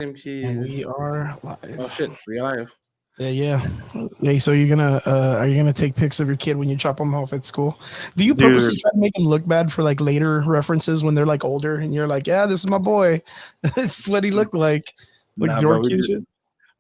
Same And keys. we are Oh live. shit, we live. Yeah. Hey, so you're gonna are you gonna take pics of your kid when you drop them off at school? Do you purposely Dude, try to make them look bad for like later references when they're like older and you're like, yeah, this is my boy. This is what he looked like nah, bro, dorky and shit.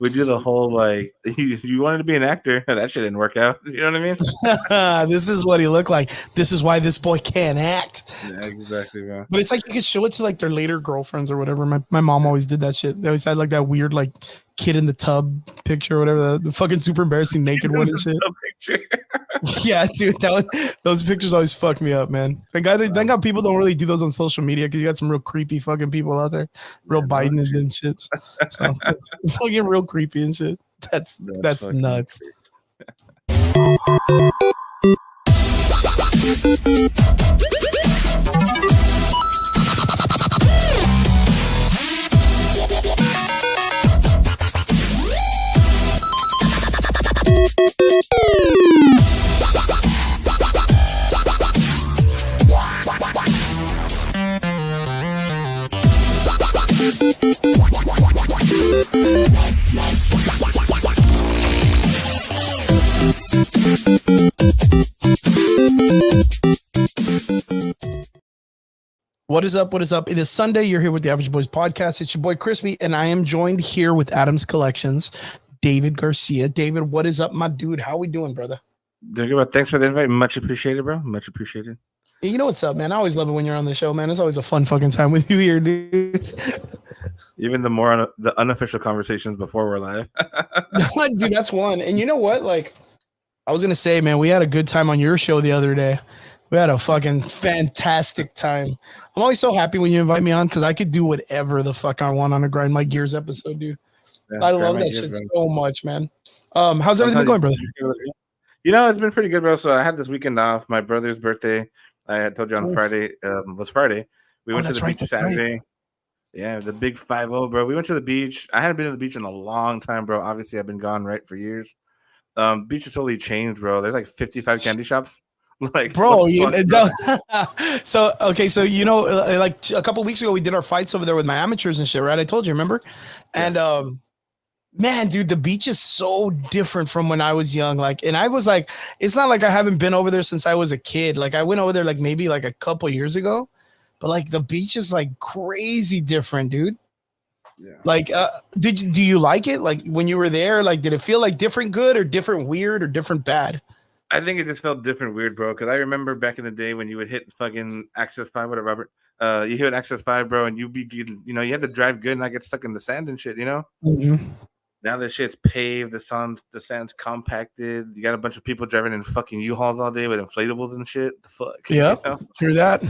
we do the whole like you wanted to be an actor. That shit didn't work out. You know what I mean? This is what he looked like. This is why this boy can't act. Yeah, exactly, bro. But it's like you could show it to like their later girlfriends or whatever. My mom always did that shit. They always had like that weird like kid in the tub picture or whatever, the fucking super embarrassing naked one and shit. Picture. Yeah, dude, those pictures always fuck me up, man. Thank God people don't really do those on social media because you got some real creepy fucking people out there, real Yeah, Biden and shit. So fucking real creepy and shit. That's nuts. What is up? What is up? It is Sunday. You're here with the Average Boys podcast. It's your boy Crispy, and I am joined here with Adams Collections, David Garcia. David, what is up, my dude? How we doing, brother? Doing good, bro. Thanks for the invite. Much appreciated, bro. Much appreciated. You know what's up, man? I always love it when you're on the show, man. It's always a fun fucking time with you here, dude. Even the unofficial conversations before we're live. Dude, that's one. And you know what? Like, I was gonna say, man, we had a good time on your show the other day. We had a fucking fantastic time. I'm always so happy when you invite me on because I could do whatever the fuck I want on a Grind My Gears episode, dude. Yeah, I love that shit so much, man. How's everything going, brother? You know, it's been pretty good, bro. So I had this weekend off. My brother's birthday. I had told you on Friday. Was Friday. We went to the beach Saturday. Right. Yeah, the big 5-0, bro. We went to the beach. I hadn't been to the beach in a long time, bro. Obviously, I've been gone right for years. Beach has totally changed, bro. There's like 55 candy shops. Like, bro, so okay, so you know, like a couple weeks ago, we did our fights over there with my amateurs and shit, right? I told you, remember? And man, dude, the beach is so different from when I was young. Like, and I was like, it's not like I haven't been over there since I was a kid. Like, I went over there like maybe like a couple years ago, but like the beach is like crazy different, dude. Yeah. Like, do you like it? Like when you were there, like, did it feel like different good or different weird or different bad? I think it just felt different weird, bro. Because I remember back in the day when you would hit fucking Access 5, whatever, Robert. You hit Access 5, bro, and you had to drive good and not get stuck in the sand and shit, you know? Mm-hmm. Now the shit's paved, the sand's compacted. You got a bunch of people driving in fucking U-Hauls all day with inflatables and shit. The fuck? Yeah, you know? True that.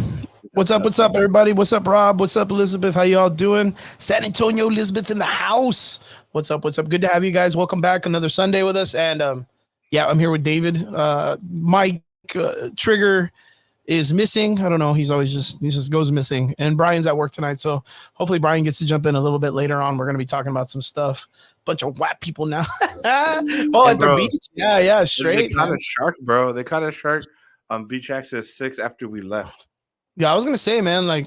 What's up, everybody? What's up, Rob? What's up, Elizabeth? How y'all doing? San Antonio, Elizabeth in the house. What's up? Good to have you guys. Welcome back. Another Sunday with us. And yeah, I'm here with David. Mike Trigger is missing. I don't know. He just goes missing. And Brian's at work tonight. So hopefully Brian gets to jump in a little bit later on. We're going to be talking about some stuff. Bunch of white people now. At the beach. Yeah. Straight. They caught a shark, bro. They caught a shark on Beach Access 6 after we left. Yeah, I was going to say, man, like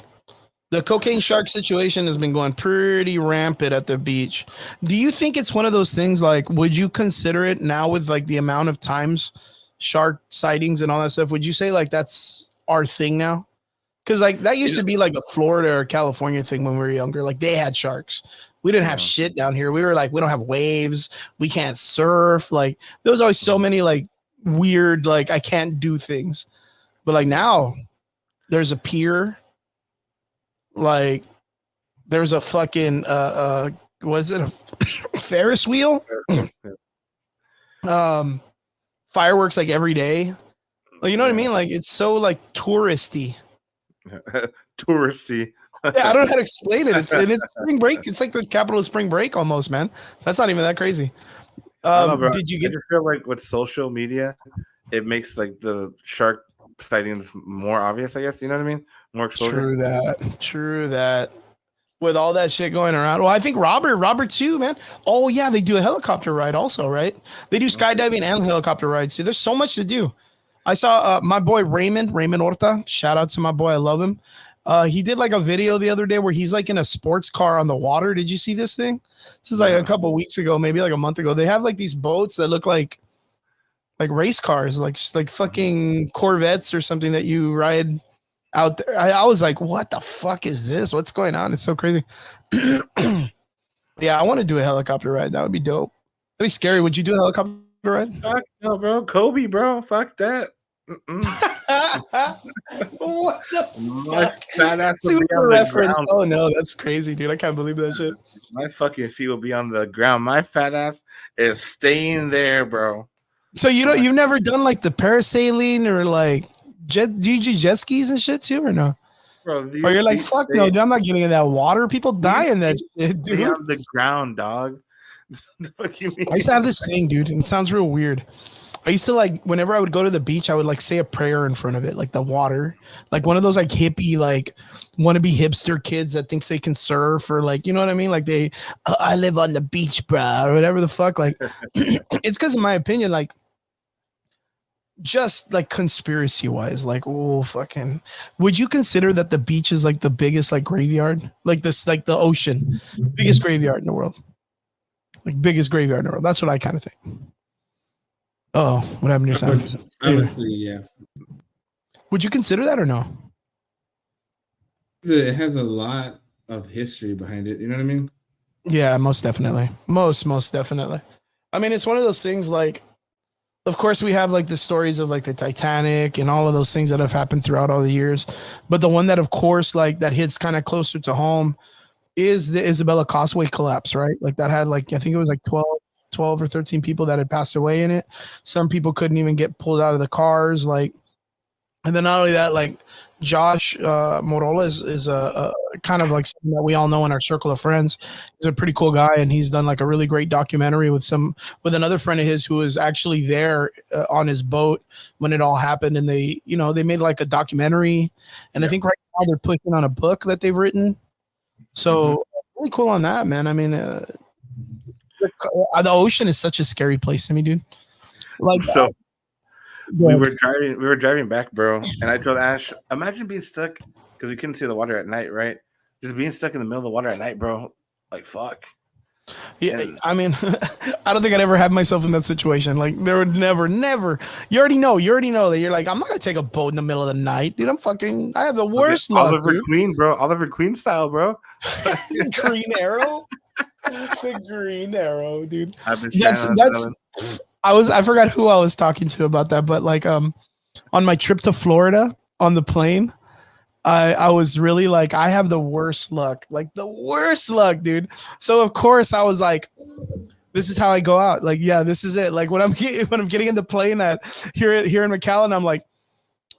the cocaine shark situation has been going pretty rampant at the beach. Do you think it's one of those things like, would you consider it now with like the amount of times shark sightings and all that stuff? Would you say like that's our thing now? Because like that used to be like a Florida or California thing when we were younger. Like they had sharks. We didn't have shit down here. We were like, we don't have waves. We can't surf. Like there was always so many like weird, like I can't do things. But like now there's a pier. Like there's a fucking was it a Ferris wheel? Fireworks like every day. Like you know what I mean? Like it's so like touristy. Touristy. Yeah, I don't know how to explain it. It's spring break. It's like the capital of spring break almost, man. So that's not even that crazy. Did you get? I just feel like with social media, it makes like the shark sightings more obvious, I guess. You know what I mean? More exposure. True that. With all that shit going around. Well, I think Robert too, man. Oh yeah, they do a helicopter ride also, right? They do skydiving and helicopter rides too. There's so much to do. I saw my boy Raymond Horta. Shout out to my boy. I love him. He did like a video the other day where he's like in a sports car on the water. Did you see this thing? This is like a couple of weeks ago, maybe like a month ago. They have like these boats that look like race cars, like fucking Corvettes or something that you ride out there. I was like, what the fuck is this? What's going on? It's so crazy. Yeah, I want to do a helicopter ride. That would be dope. That'd be scary. Would you do a helicopter ride? Fuck no, bro. Kobe, bro. Fuck that. What the My fuck? fat ass will be Super on the reference. ground. Oh no, that's crazy, dude. I can't believe that shit. My fucking feet will be on the ground. My fat ass is staying there, bro. So you've never done like the parasailing or like do you do jet skis and shit too, or no? Bro, Or you're like, fuck no, dude, I'm not getting in that water. People die in that shit, dude. On the ground, dog. The fuck you mean? I used to have this thing, dude, and it sounds real weird. I used to like whenever I would go to the beach, I would like say a prayer in front of it, like the water, like one of those like hippie, like wannabe hipster kids that thinks they can surf or like, you know what I mean? Like I live on the beach, bro, or whatever the fuck. Like, it's because in my opinion, like, just like conspiracy wise, like, oh, fucking, would you consider that the beach is like the biggest like graveyard, like this, like the ocean, biggest graveyard in the world, like biggest graveyard in the world? That's what I kind of think. Oh, what happened to your sound? I would say, yeah. Would you consider that or no? It has a lot of history behind it. You know what I mean? Yeah, most definitely. Most definitely. I mean, it's one of those things like, of course, we have like the stories of like the Titanic and all of those things that have happened throughout all the years. But the one that, of course, like that hits kind of closer to home is the Isabella Causeway collapse, right? Like that had like, I think it was like 12 or 13 people that had passed away in it. Some people couldn't even get pulled out of the cars. Like, and then not only that, like Josh Moroles is a kind of like something that we all know in our circle of friends. He's a pretty cool guy, and he's done like a really great documentary with another friend of his who was actually there on his boat when it all happened. And they made like a documentary, and I think right now they're pushing on a book that they've written. So really cool on that, man. I mean, the ocean is such a scary place to me, dude. Like, so we were driving back, bro, and I told Ash, imagine being stuck because we couldn't see the water at night, right? Just being stuck in the middle of the water at night, bro. Like, fuck. Yeah, I mean, I don't think I'd ever have myself in that situation. Like, there would never. You already know that you're like, I'm not gonna take a boat in the middle of the night, dude. I have the worst luck, Oliver dude. Queen, bro. Oliver Queen style, bro. The Green Arrow. The Green Arrow, dude. That's I forgot who I was talking to about that, but like on my trip to Florida on the plane, I was really like, I have the worst luck, dude. So of course I was like, this is how I go out. Like, yeah, this is it. Like when I'm getting in the plane here in McAllen, I'm like,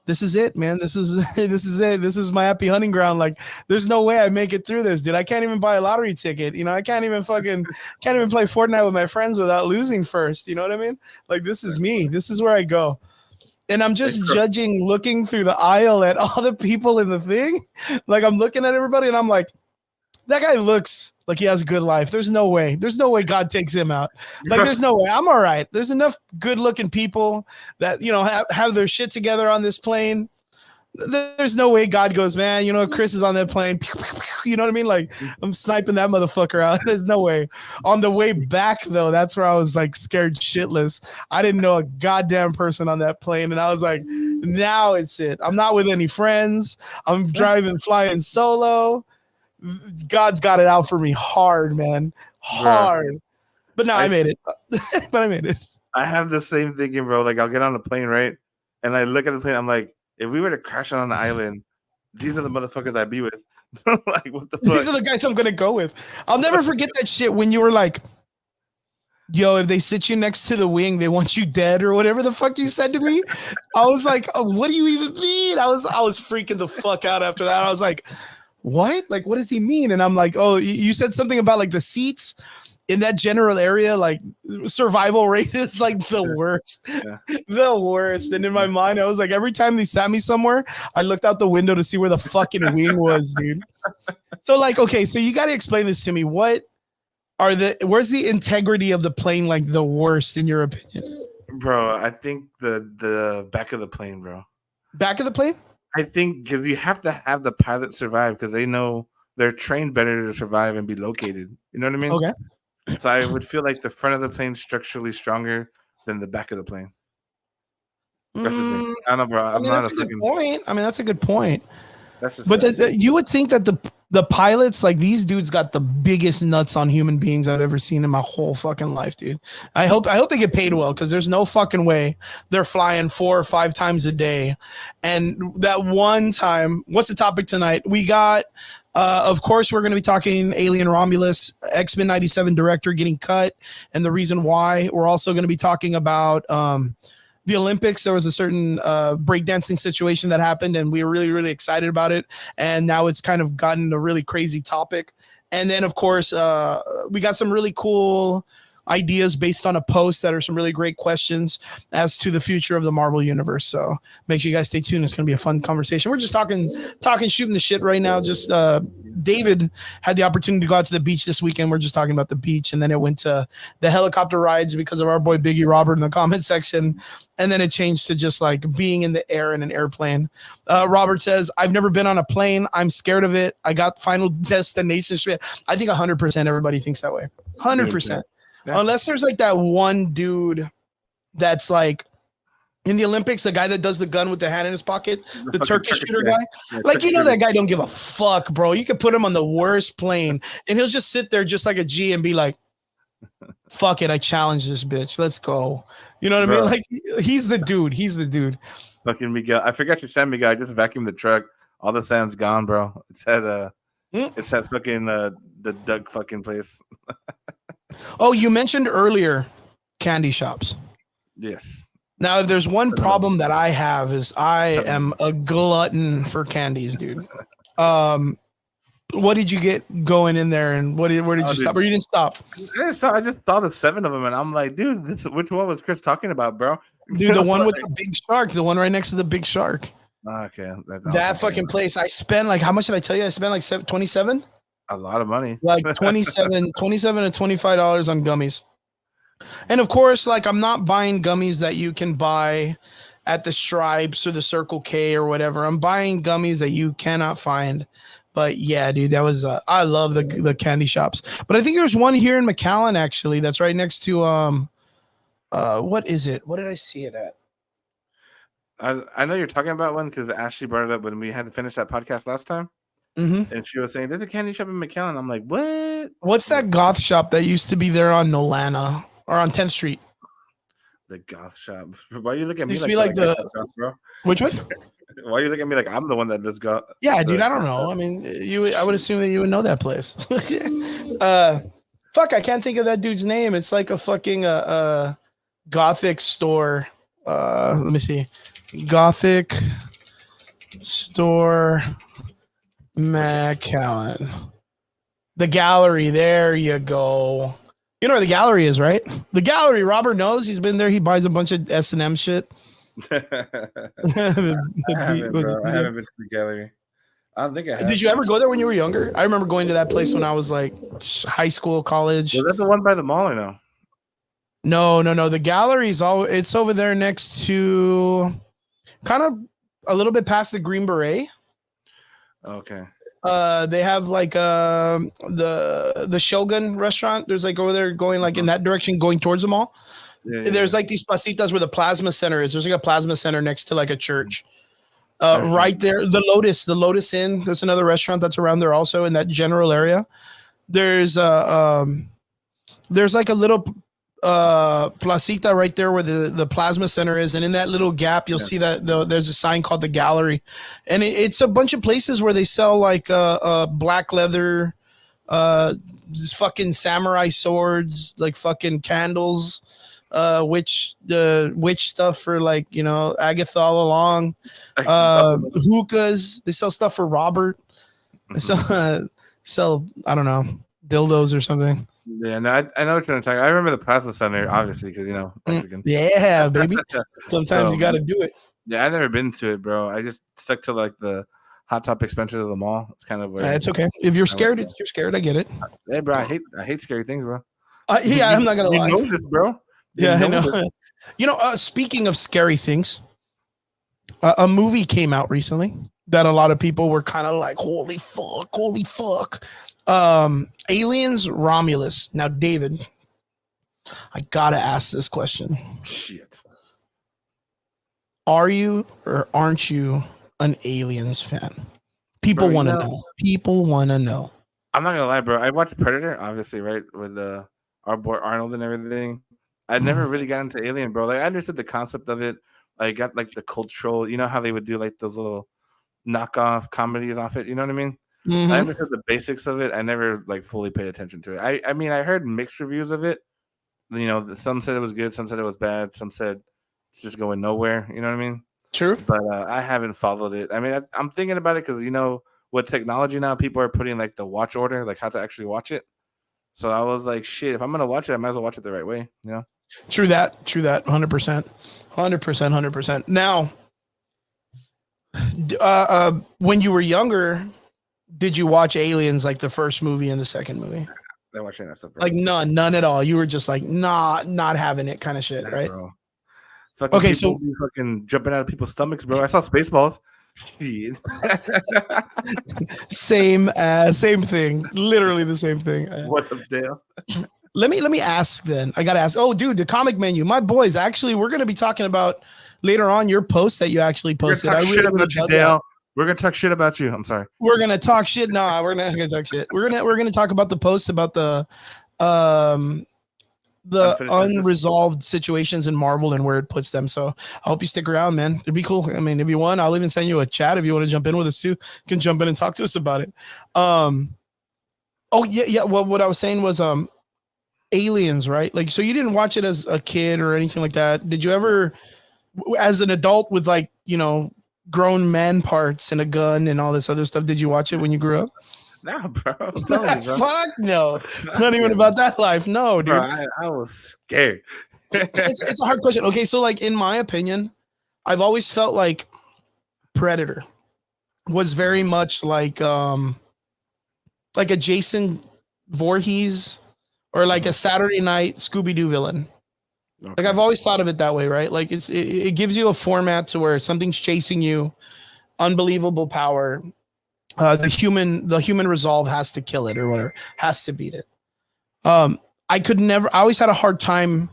this is it, man. This is it. This is my happy hunting ground. Like, there's no way I make it through this, dude. I can't even buy a lottery ticket. You know, I can't even play Fortnite with my friends without losing first. You know what I mean? Like, this is me. This is where I go. And I'm just looking through the aisle at all the people in the thing. Like, I'm looking at everybody and I'm like, that guy looks like he has a good life. There's no way God takes him out. Like, there's no way. I'm all right. There's enough good looking people that, you know, have their shit together on this plane. There's no way God goes, man, you know, Chris is on that plane. You know what I mean? Like, I'm sniping that motherfucker out. There's no way. On the way back, though, that's where I was like scared shitless. I didn't know a goddamn person on that plane. And I was like, now it's it. I'm not with any friends. I'm flying solo. God's got it out for me hard, man. Hard. But no, I made it. I have the same thinking, bro. Like, I'll get on the plane, right? And I look at the plane, I'm like, if we were to crash on an island, these are the motherfuckers I'd be with. Like, what the fuck? These are the guys I'm gonna go with. I'll never forget that shit when you were like, yo, if they sit you next to the wing, they want you dead or whatever the fuck you said to me. I was like, oh, what do you even mean? I was freaking the fuck out after that. I was like, what? Like, what does he mean? And I'm like, oh, you said something about like the seats in that general area, like survival rate is like the worst, the worst. And in my mind, I was like, every time they sat me somewhere, I looked out the window to see where the fucking wing was, dude. So like, okay, so you got to explain this to me. Where's the integrity of the plane like the worst in your opinion? Bro, I think the back of the plane, bro. Back of the plane? I think because you have to have the pilot survive because they know they're trained better to survive and be located. You know what I mean? Okay. So I would feel like the front of the plane structurally stronger than the back of the plane. That's just me. I don't know, bro. I I'm mean, not that's a a good fucking. point. I mean, that's a good point. That's just But what I think. you would think that the pilots, like these dudes, got the biggest nuts on human beings I've ever seen in my whole fucking life, dude. I hope they get paid well because there's no fucking way they're flying 4 or 5 times a day. And that one time, what's the topic tonight? We got, of course, we're going to be talking Alien Romulus, Xmen 97 director getting cut, and the reason why. We're also going to be talking about the Olympics. There was a certain breakdancing situation that happened, and we were really, really excited about it. And now it's kind of gotten a really crazy topic. And then, of course, we got some really cool ideas based on a post that are some really great questions as to the future of the Marvel universe. So make sure you guys stay tuned. It's going to be a fun conversation. We're just talking, shooting the shit right now. Just David had the opportunity to go out to the beach this weekend. We're just talking about the beach, and then it went to the helicopter rides because of our boy Biggie Robert in the comment section, and then it changed to just like being in the air in an airplane. Robert says, I've never been on a plane. I'm scared of it. I got Final Destination shit. I think 100% everybody thinks that way. 100%. Yeah. Unless there's like that one dude that's like in the Olympics, the guy that does the gun with the hand in his pocket, the Turkish shooter guy. Like, you know, that guy don't give a fuck, bro. You could put him on the worst plane and he'll just sit there just like a G and be like, fuck it, I challenge this bitch. Let's go. You know what I mean? Like, he's the dude. He's the dude. Fucking Miguel. I forgot your San Miguel. I just vacuumed the truck. All the sand's gone, bro. It's at fucking the Doug fucking place. Oh, you mentioned earlier candy shops. Yes. Now, if there's one problem that I have is I am a glutton for candies, dude. What did you get going in there, and where did you stop? Or you didn't stop? I just saw the 7 of them, and I'm like, dude, which one was Chris talking about, bro? Dude, the one with the big shark, the one right next to the big shark. Okay. That fucking place. I spent like, how much did I tell you? I spent like 27. A lot of money. Like 27 to $25 on gummies. And of course, like, I'm not buying gummies that you can buy at the Stripes or the Circle K or whatever. I'm buying gummies that you cannot find. But yeah, dude, that was I love the candy shops. But I think there's one here in McAllen actually that's right next to what is it? What did I see it at? I know you're talking about one because Ashley brought it up when we had to finish that podcast last time. Mm-hmm. And she was saying there's a candy shop in McAllen. I'm like, what? What's that goth shop that used to be there on Nolana or on 10th Street? The goth shop. Why are you looking at me used to be like the goth, bro? Which one? Why are you looking at me like I'm the one that does goth? Yeah, dude, I don't know. I mean, I would assume that you would know that place. Fuck, I can't think of that dude's name. It's like a fucking gothic store. Let me see. Gothic store McAllen. The Gallery. There you go. You know where the Gallery is, right? The Gallery. Robert knows. He's been there. He buys a bunch of S&M shit. I haven't been to the Gallery. I don't think I have. Did you ever go there when you were younger? I remember going to that place when I was like high school, college. Was that the one by the mall or no? No. The Gallery's it's over there next to kind of a little bit past the Green Beret. Okay. They have like the Shogun restaurant. There's like over there going like in that direction, going towards the mall. Yeah. There's like these placitas where the plasma center is. There's like a plasma center next to like a church. Right there, the Lotus Inn. There's another restaurant that's around there also in that general area. There's like a little placita right there where the plasma center is, and in that little gap you'll see that there's a sign called the Gallery, and it's a bunch of places where they sell like black leather, fucking samurai swords, like fucking candles, witch stuff for like, you know, Agatha all along, hookahs. They sell stuff for Robert. They sell I don't know, dildos or something. Yeah, no, I know what you're talking. I remember the plasma center, obviously, because, you know, Mexican. Yeah, baby. Sometimes you got to do it. Yeah, I've never been to it, bro. I just stuck to like the Hot Topic Spencer of the mall. It's kind of where it's okay. If you're scared, you're scared. I get it. Hey, bro, I hate scary things, bro. Yeah, I'm not gonna lie. You know this, bro. I know. You know, speaking of scary things, A movie came out recently that a lot of people were kind of like, holy fuck. Aliens Romulus. Now, David, I gotta ask this question. Shit. Are you or aren't you an Aliens fan? People Bro, want to know. People want to know. I'm not gonna lie, bro. I watched Predator, obviously, right, with our boy Arnold and everything. I never really got into Alien, bro. Like I understood the concept of it. I got like the cultural, you know how they would do like those little knockoff comedies off it. You know what I mean? I Mm-hmm. understood the basics of it. I never like fully paid attention to it. I mean, I heard mixed reviews of it. You know, some said it was good, some said it was bad, some said it's just going nowhere. You know what I mean? True. But I haven't followed it. I mean, I'm thinking about it because you know with technology now, people are putting like the watch order, like how to actually watch it. So I was like, shit, if I'm gonna watch it, I might as well watch it the right way. You know? True that. 100%. 100%. Now, when you were younger, did you watch Aliens like the first movie and the second movie? They're watching that stuff, bro. Like none at all. You were just like, not having it kind of shit, right? Bro. Fucking Okay, people so be fucking jumping out of people's stomachs, bro. I saw Spaceballs. Shit. same thing. Literally the same thing. What the hell? Let me ask then. I gotta ask. Oh, dude, the comic menu. My boys, actually, we're gonna be talking about later on your post that you actually posted. We're I gonna talk really, shit really about you, dug Dale. that. We're gonna talk shit about you. I'm sorry. We're gonna talk shit. No, we're not gonna talk shit. We're gonna talk about the post about the Unfinished business. unresolved situations in Marvel and where it puts them. So I hope you stick around, man. It'd be cool. I mean, if you want, I'll even send you a chat if you want to jump in with us too. You can jump in and talk to us about it. Oh yeah. Well, what I was saying was Aliens, right? Like, so you didn't watch it as a kid or anything like that. Did you ever, as an adult with like, you know, grown man parts and a gun and all this other stuff, did you watch it when you grew up? No, bro. I'm telling you, bro. Fuck no. Not even about that life. No, dude. Bro, I was scared. It's a hard question. Okay, so like in my opinion, I've always felt like Predator was very much like a Jason Voorhees or like a Saturday Night Scooby-Doo villain. Okay. Like I've always thought of it that way, right? Like it gives you a format to where something's chasing you, unbelievable power. The human resolve has to kill it or whatever, has to beat it. I always had a hard time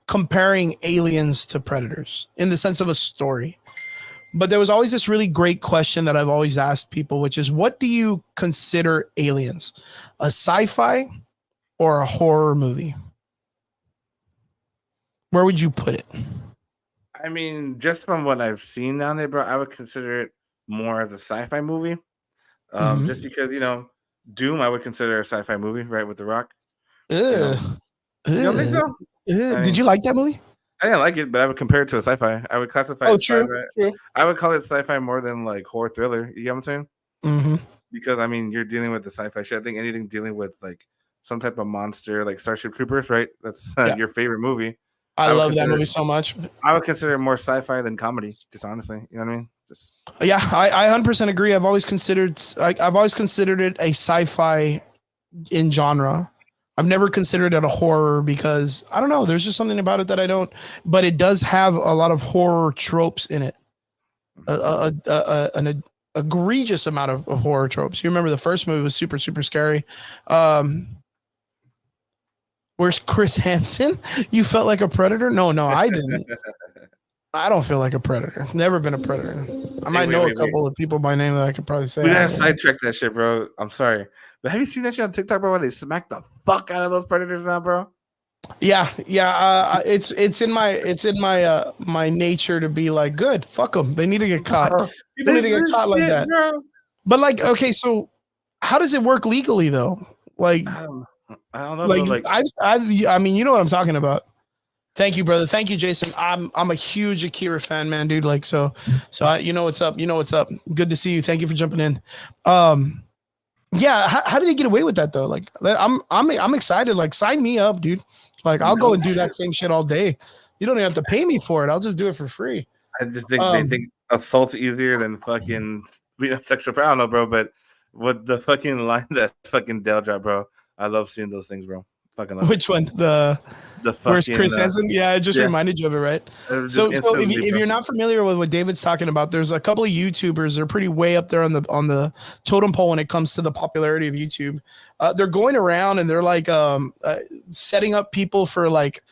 comparing Aliens to Predators in the sense of a story. But there was always this really great question that I've always asked people, which is, what do you consider Aliens? A sci-fi or a horror movie? Where would you put it? I mean, just from what I've seen down there, bro, I would consider it more as a sci-fi movie. Just because, you know, Doom, I would consider a sci-fi movie, right, with The Rock. You don't think so? Did you like that movie? I didn't like it, but I would compare it to a sci-fi. I would classify it sci-fi. I would call it sci-fi more than like horror thriller. You get what I'm saying? Mm-hmm. Because I mean, you're dealing with the sci-fi shit. I think anything dealing with like some type of monster, like Starship Troopers, right? That's your favorite movie. I love that movie so much. I would consider it more sci-fi than comedy, just honestly. You know what I mean? Yeah, I 100% agree. I've always considered it a sci-fi in genre. I've never considered it a horror because I don't know. There's just something about it that I don't. But it does have a lot of horror tropes in it. An egregious amount of horror tropes. You remember the first movie was super, super scary. Where's Chris Hansen? You felt like a predator? No, I didn't. I don't feel like a predator. Never been a predator. I might know a couple of people by name that I could probably say. We gotta sidetrack that shit, bro. I'm sorry. But have you seen that shit on TikTok, bro, where they smack the fuck out of those predators now, bro? Yeah. It's in my nature to be like, good, fuck them. They need to get caught. People need to get caught like that. Bro. But like, okay, so how does it work legally though? Like, I don't know. Like, I mean, you know what I'm talking about. Thank you, brother. Thank you, Jason. I'm a huge Akira fan, man, dude. Like, so you know what's up. You know what's up. Good to see you. Thank you for jumping in. Yeah. How did they get away with that though? Like, I'm excited. Like, sign me up, dude. Like, I'll go and do that same shit all day. You don't even have to pay me for it. I'll just do it for free. I just think they think assault's easier than fucking sexual power. I don't know, bro. But what the fucking line that fucking Dale dropped, bro. I love seeing those things, bro. Fucking love Which one? The where's fucking Chris Hansen? Yeah, it just reminded you of it, right? So if you're not familiar with what David's talking about, there's a couple of YouTubers. They're pretty way up there on the totem pole when it comes to the popularity of YouTube. They're going around and they're like setting up people for like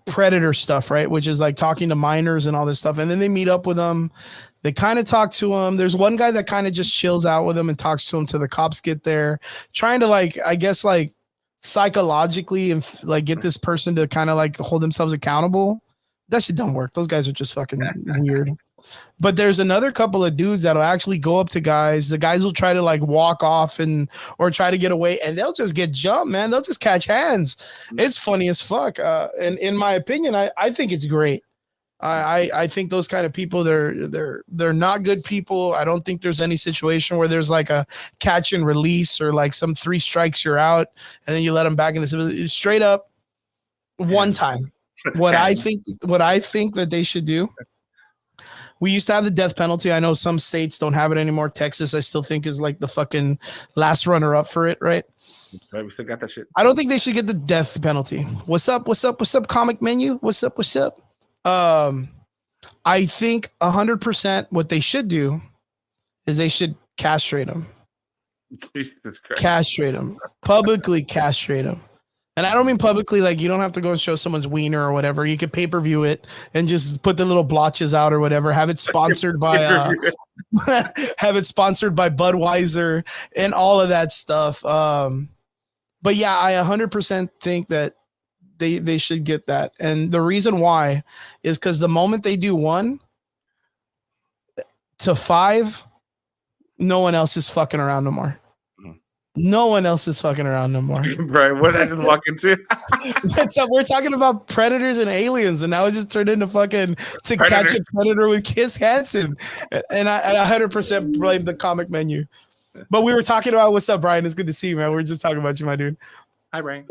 predator stuff, right? Which is like talking to minors and all this stuff. And then they meet up with them. They kind of talk to them. There's one guy that kind of just chills out with them and talks to them till the cops get there, trying to like, I guess like psychologically and like get this person to kind of like hold themselves accountable. That shit don't work. Those guys are just fucking weird. But there's another couple of dudes that'll actually go up to guys. The guys will try to like walk off or try to get away, and they'll just get jumped, man. They'll just catch hands. It's funny as fuck. And in my opinion, I think it's great. I think those kind of people, they're not good people. I don't think there's any situation where there's like a catch and release or like some 3 strikes you're out and then you let them back in the civil. Straight up one time. What I think that they should do. We used to have the death penalty. I know some states don't have it anymore. Texas, I still think, is like the fucking last runner up for it, right? Right, we still got that shit. I don't think they should get the death penalty. What's up, comic menu? What's up? I think 100% what they should do is they should castrate them. Jesus Christ. Castrate them. Publicly castrate them. And I don't mean publicly, like you don't have to go and show someone's wiener or whatever. You could pay-per-view it and just put the little blotches out or whatever. Have it sponsored by Budweiser and all of that stuff. But yeah, I 100% think that they should get that. And the reason why is because the moment they do 1 to 5, no one else is fucking around no more. No one else is fucking around no more. Brian, what did I just walk into? What's up? We're talking about predators and aliens, and now it just turned into fucking to catch a predator with Kiss Hansen. And I 100% blame the comic menu. But we were talking about what's up, Brian? It's good to see you, man. We were just talking about you, my dude. Hi, Brian.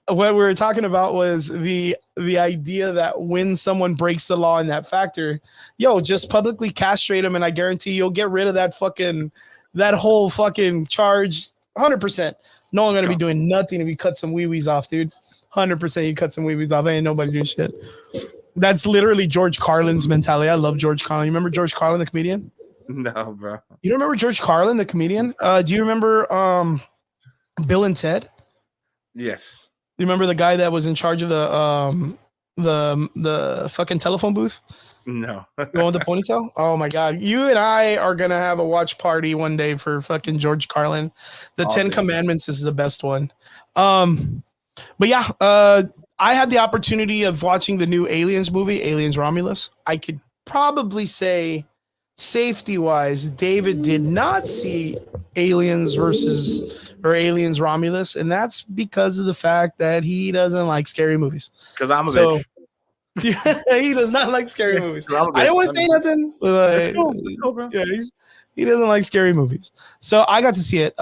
What we were talking about was the idea that when someone breaks the law in that factor, just publicly castrate them, and I guarantee you'll get rid of that whole fucking charge. 100%. No one gonna be doing nothing if you cut some wee-wees off, dude. 100% you cut some wee-wees off. Ain't nobody doing shit. That's literally George Carlin's mentality. I love George Carlin. You remember George Carlin, the comedian? No, bro. You don't remember George Carlin, the comedian? Do you remember Bill and Ted? Yes. You remember the guy that was in charge of the fucking telephone booth? No. The one with the ponytail? Oh my god. You and I are gonna have a watch party one day for fucking George Carlin. The 10 Commandments is the best one. But yeah, I had the opportunity of watching the new Aliens movie, Aliens Romulus. I could probably say, safety-wise, David did not see Aliens Romulus, and that's because of the fact that he doesn't like scary movies. Because I'm a bitch. He does not like scary movies. I didn't want to say nothing, but That's cool, bro. yeah, he doesn't like scary movies. So I got to see it.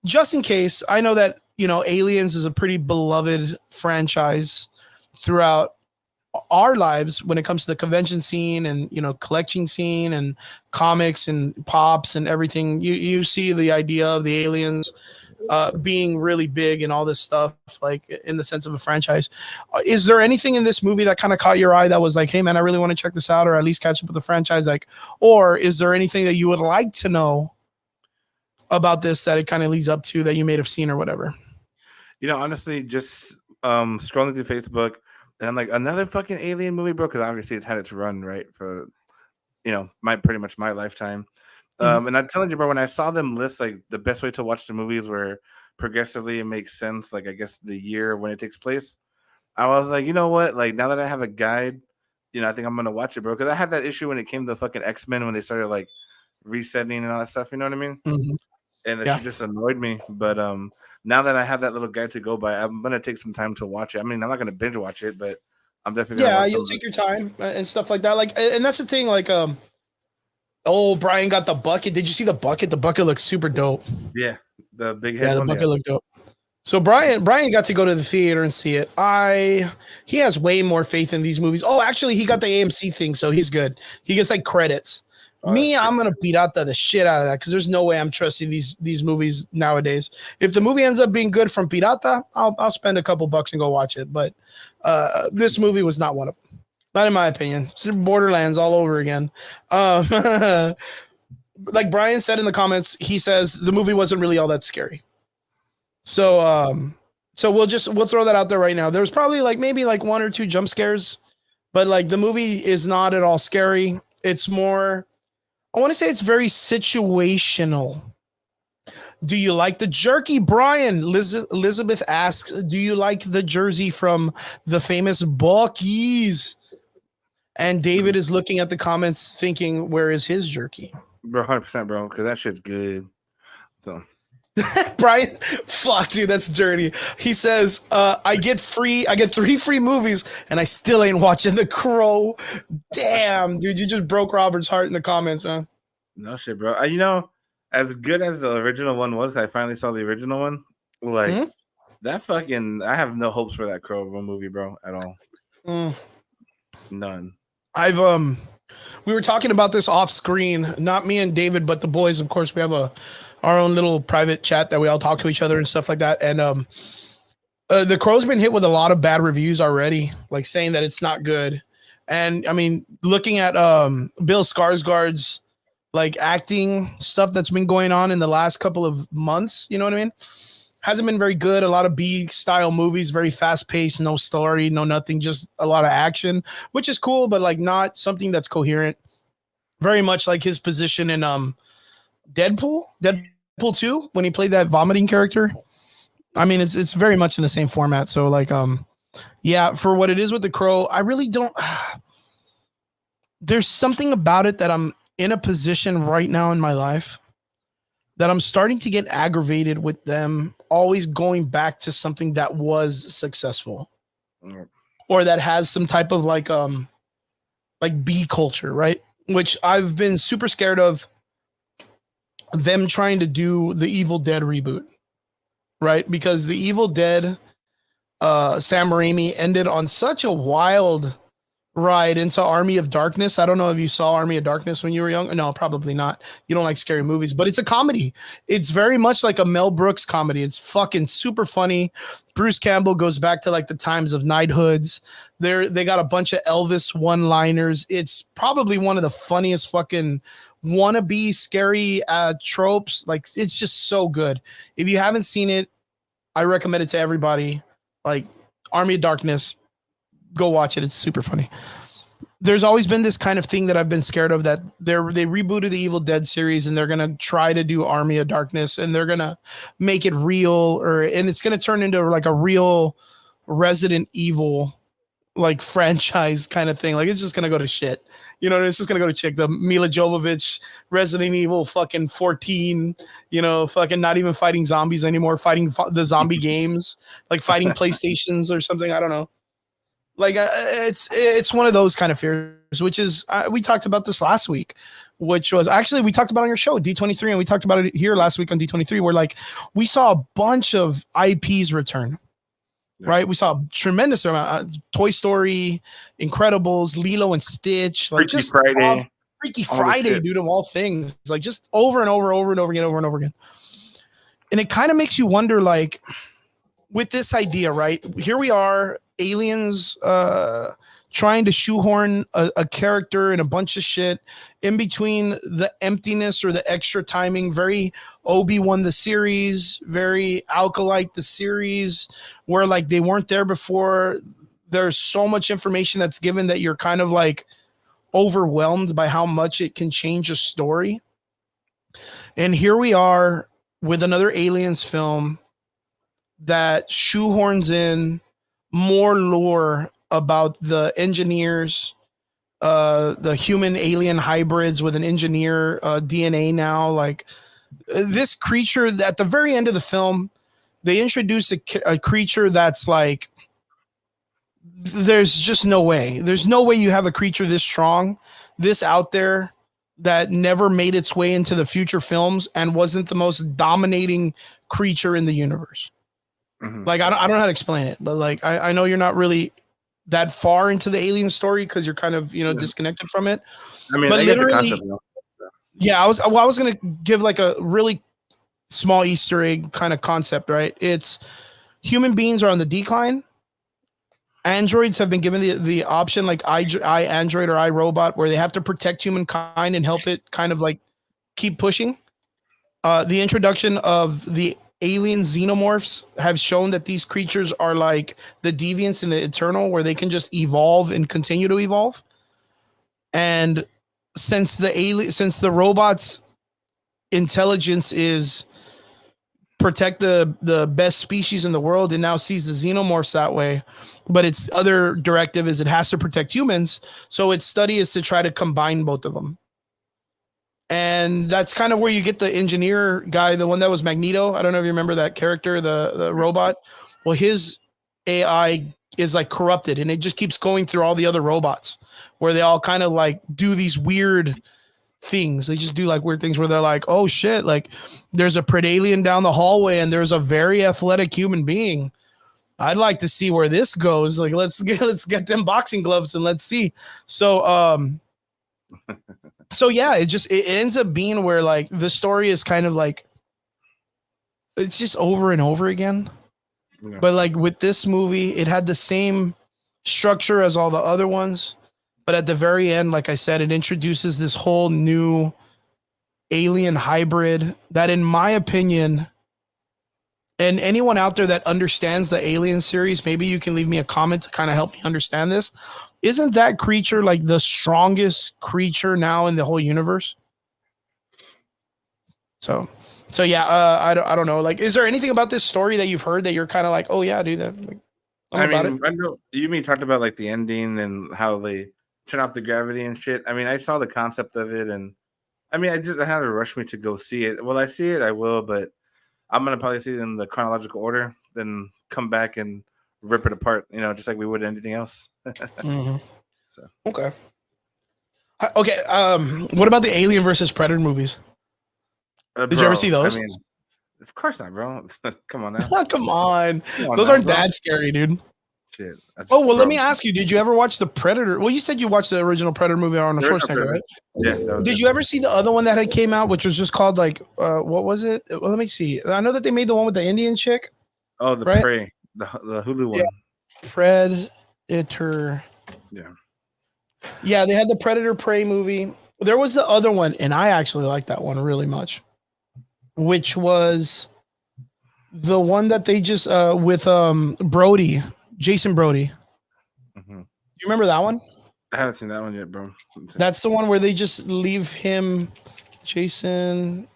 Just in case, I know that Aliens is a pretty beloved franchise throughout our lives when it comes to the convention scene and collecting scene and comics and pops and everything. You see the idea of the aliens being really big and all this stuff, like in the sense of a franchise. Is there anything in this movie that kind of caught your eye that was like, hey man, I really want to check this out, or at least catch up with the franchise? Like, or is there anything that you would like to know about this that it kind of leads up to that you may have seen or whatever? Honestly, just scrolling through Facebook and I'm like, another fucking alien movie, bro, because obviously it's had its run, right, for pretty much my lifetime. And I'm telling you, bro, when I saw them list like the best way to watch the movies where progressively it makes sense, like I guess the year when it takes place, I was like, you know what? Like now that I have a guide, I think I'm gonna watch it, bro. Because I had that issue when it came to fucking Xmen when they started like resetting and all that stuff. You know what I mean? Mm-hmm. And it just annoyed me. But now that I have that little guide to go by, I'm gonna take some time to watch it. I mean, I'm not gonna binge watch it, but I'm definitely gonna you'll take your time and stuff like that. Like, and that's the thing. Like, Brian got the bucket. Did you see the bucket? The bucket looks super dope. Yeah, the big head. Yeah, the bucket looked dope. So Brian got to go to the theater and see it. He has way more faith in these movies. Oh, actually, he got the AMC thing, so he's good. He gets like credits. I'm gonna beat out the shit out of that because there's no way I'm trusting these movies nowadays. If the movie ends up being good from pirata, I'll spend a couple bucks and go watch it. But this movie was not one of them. Not in my opinion. It's Borderlands all over again. Like Brian said in the comments, he says the movie wasn't really all that scary. So so we'll throw that out there right now. There's probably maybe 1 or 2 jump scares, but the movie is not at all scary. It's more, I want to say it's very situational. Do you like the jerky, Brian? Elizabeth asks, do you like the jersey from the famous Buc-ee's? And David is looking at the comments thinking, where is his jerky? Bro, 100%, bro, because that shit's good. So. Brian, fuck, dude, that's dirty. He says, I get 3 free movies, and I still ain't watching The Crow. Damn, dude, you just broke Robert's heart in the comments, man. No shit, bro. As good as the original one was, I finally saw the original one. That fucking, I have no hopes for that Crow movie, bro, at all. None. We were talking about this off screen, not me and David, but the boys. Of course, we have our own little private chat that we all talk to each other and stuff like that. And The Crow's been hit with a lot of bad reviews already, saying that it's not good. And I mean, looking at Bill Skarsgård's acting stuff that's been going on in the last couple of months, you know what I mean? Hasn't been very good. A lot of B-style movies, very fast-paced, no story, no nothing, just a lot of action, which is cool, but not something that's coherent. Very much like his position in Deadpool 2 when he played that vomiting character. I mean, it's very much in the same format. So yeah, for what it is with The Crow, I really don't. There's something about it that I'm in a position right now in my life that I'm starting to get aggravated with them always going back to something that was successful or that has some type of B culture, right? Which I've been super scared of them trying to do the Evil Dead reboot, right? Because the Evil Dead, Sam Raimi ended on such a wild ride into Army of Darkness. I don't know if you saw Army of Darkness when you were young. No, probably not. You don't like scary movies, but it's a comedy. It's very much like a Mel Brooks comedy. It's fucking super funny. Bruce Campbell goes back to the times of knighthoods. They got a bunch of Elvis one-liners. It's probably one of the funniest fucking wannabe scary tropes. It's just so good. If you haven't seen it, I recommend it to everybody. Army of Darkness, go watch it. It's super funny. There's always been this kind of thing that I've been scared of, that they rebooted the Evil Dead series and they're going to try to do Army of Darkness and they're going to make it real, and it's going to turn into a real Resident Evil franchise kind of thing. It's just going to go to shit. You know, it's just going to go to chick. The Mila Jovovich Resident Evil fucking 14, fucking not even fighting zombies anymore, fighting the zombie games, fighting PlayStations or something. I don't know. It's one of those kind of fears, which is we talked about this last week, which was actually we talked about on your show D23, and we talked about it here last week on D23, where we saw a bunch of IPs return, right? We saw a tremendous amount, Toy Story, Incredibles, Lilo and Stitch, Freaky Friday, Freaky Friday, dude, of all things, just over and over and over again, and it kind of makes you wonder, with this idea, right? Here we are. Aliens trying to shoehorn a character and a bunch of shit in between the emptiness or the extra timing. Very Obi-Wan the series, very Alkalite the series, where they weren't there before. There's so much information that's given that you're kind of overwhelmed by how much it can change a story. And here we are with another Aliens film that shoehorns in more lore about the engineers, the human alien hybrids with an engineer DNA now. This creature at the very end of the film, they introduce a creature that's there's just no way. There's no way you have a creature this strong, this out there, that never made its way into the future films and wasn't the most dominating creature in the universe. Mm-hmm. I don't know how to explain it, but I know you're not really that far into the alien story because you're kind of disconnected from it. I mean, but literally, Yeah, I was gonna give like a really small Easter egg kind of concept, right? It's human beings are on the decline. Androids have been given the option, like I Android or I Robot, where they have to protect humankind and help it kind of like keep pushing. The introduction of the alien xenomorphs have shown that these creatures are like the deviants in the eternal, where they can just evolve and continue to evolve. And since the robots' intelligence is protect the best species in the world, and now sees the xenomorphs that way, but its other directive is it has to protect humans, so its study is to try to combine both of them. And that's kind of where you get the engineer guy, the one that was Magneto. I don't know if you remember that character, the robot. Well, his AI is like corrupted, and it just keeps going through all the other robots, where they all kind of like do these weird things. They just do like weird things where they're like, oh shit, like there's a predalien down the hallway and there's a very athletic human being. I'd like to see where this goes. Like let's get them boxing gloves and let's see. So so yeah, it ends up being where like the story is kind of like it's just over and over again. Yeah. But like with this movie, it had the same structure as all the other ones. But at the very end, like I said, it introduces this whole new alien hybrid that, in my opinion, and anyone out there that understands the Alien series, maybe you can leave me a comment to kind of help me understand this. Isn't that creature like the strongest creature now in the whole universe? So yeah, I don't know. Like, is there anything about this story that you've heard that you're kind of like, oh yeah, dude, that like, I know you talked about like the ending and how they turn off the gravity and shit. I mean, I saw the concept of it, and I mean, I had to rush me to go see it. Will I see it? I will, but I'm gonna probably see it in the chronological order, then come back and rip it apart. You know, just like we would anything else. Mm-hmm. So. Okay. What about the Alien versus Predator movies? Did you ever see those? I mean, of course not, bro. Come on now. Come on. Those aren't that scary, dude. Shit. Oh, well, let me ask you, did you ever watch the Predator? Well, you said you watched the original Predator movie on Schwarzenegger, right? Yeah. Did you ever see the other one that had came out, which was just called like, what was it? Well, let me see. I know that they made the one with the Indian chick. Oh, the right? Prey. The Hulu one. Yeah. Predator. Yeah. Yeah, they had the Predator Prey movie. There was the other one, and I actually liked that one really much, which was the one that they just, with Brody. Jason Brody. Mm-hmm. You remember that one? I haven't seen that one yet, bro. That's the one where they just leave him, Jason.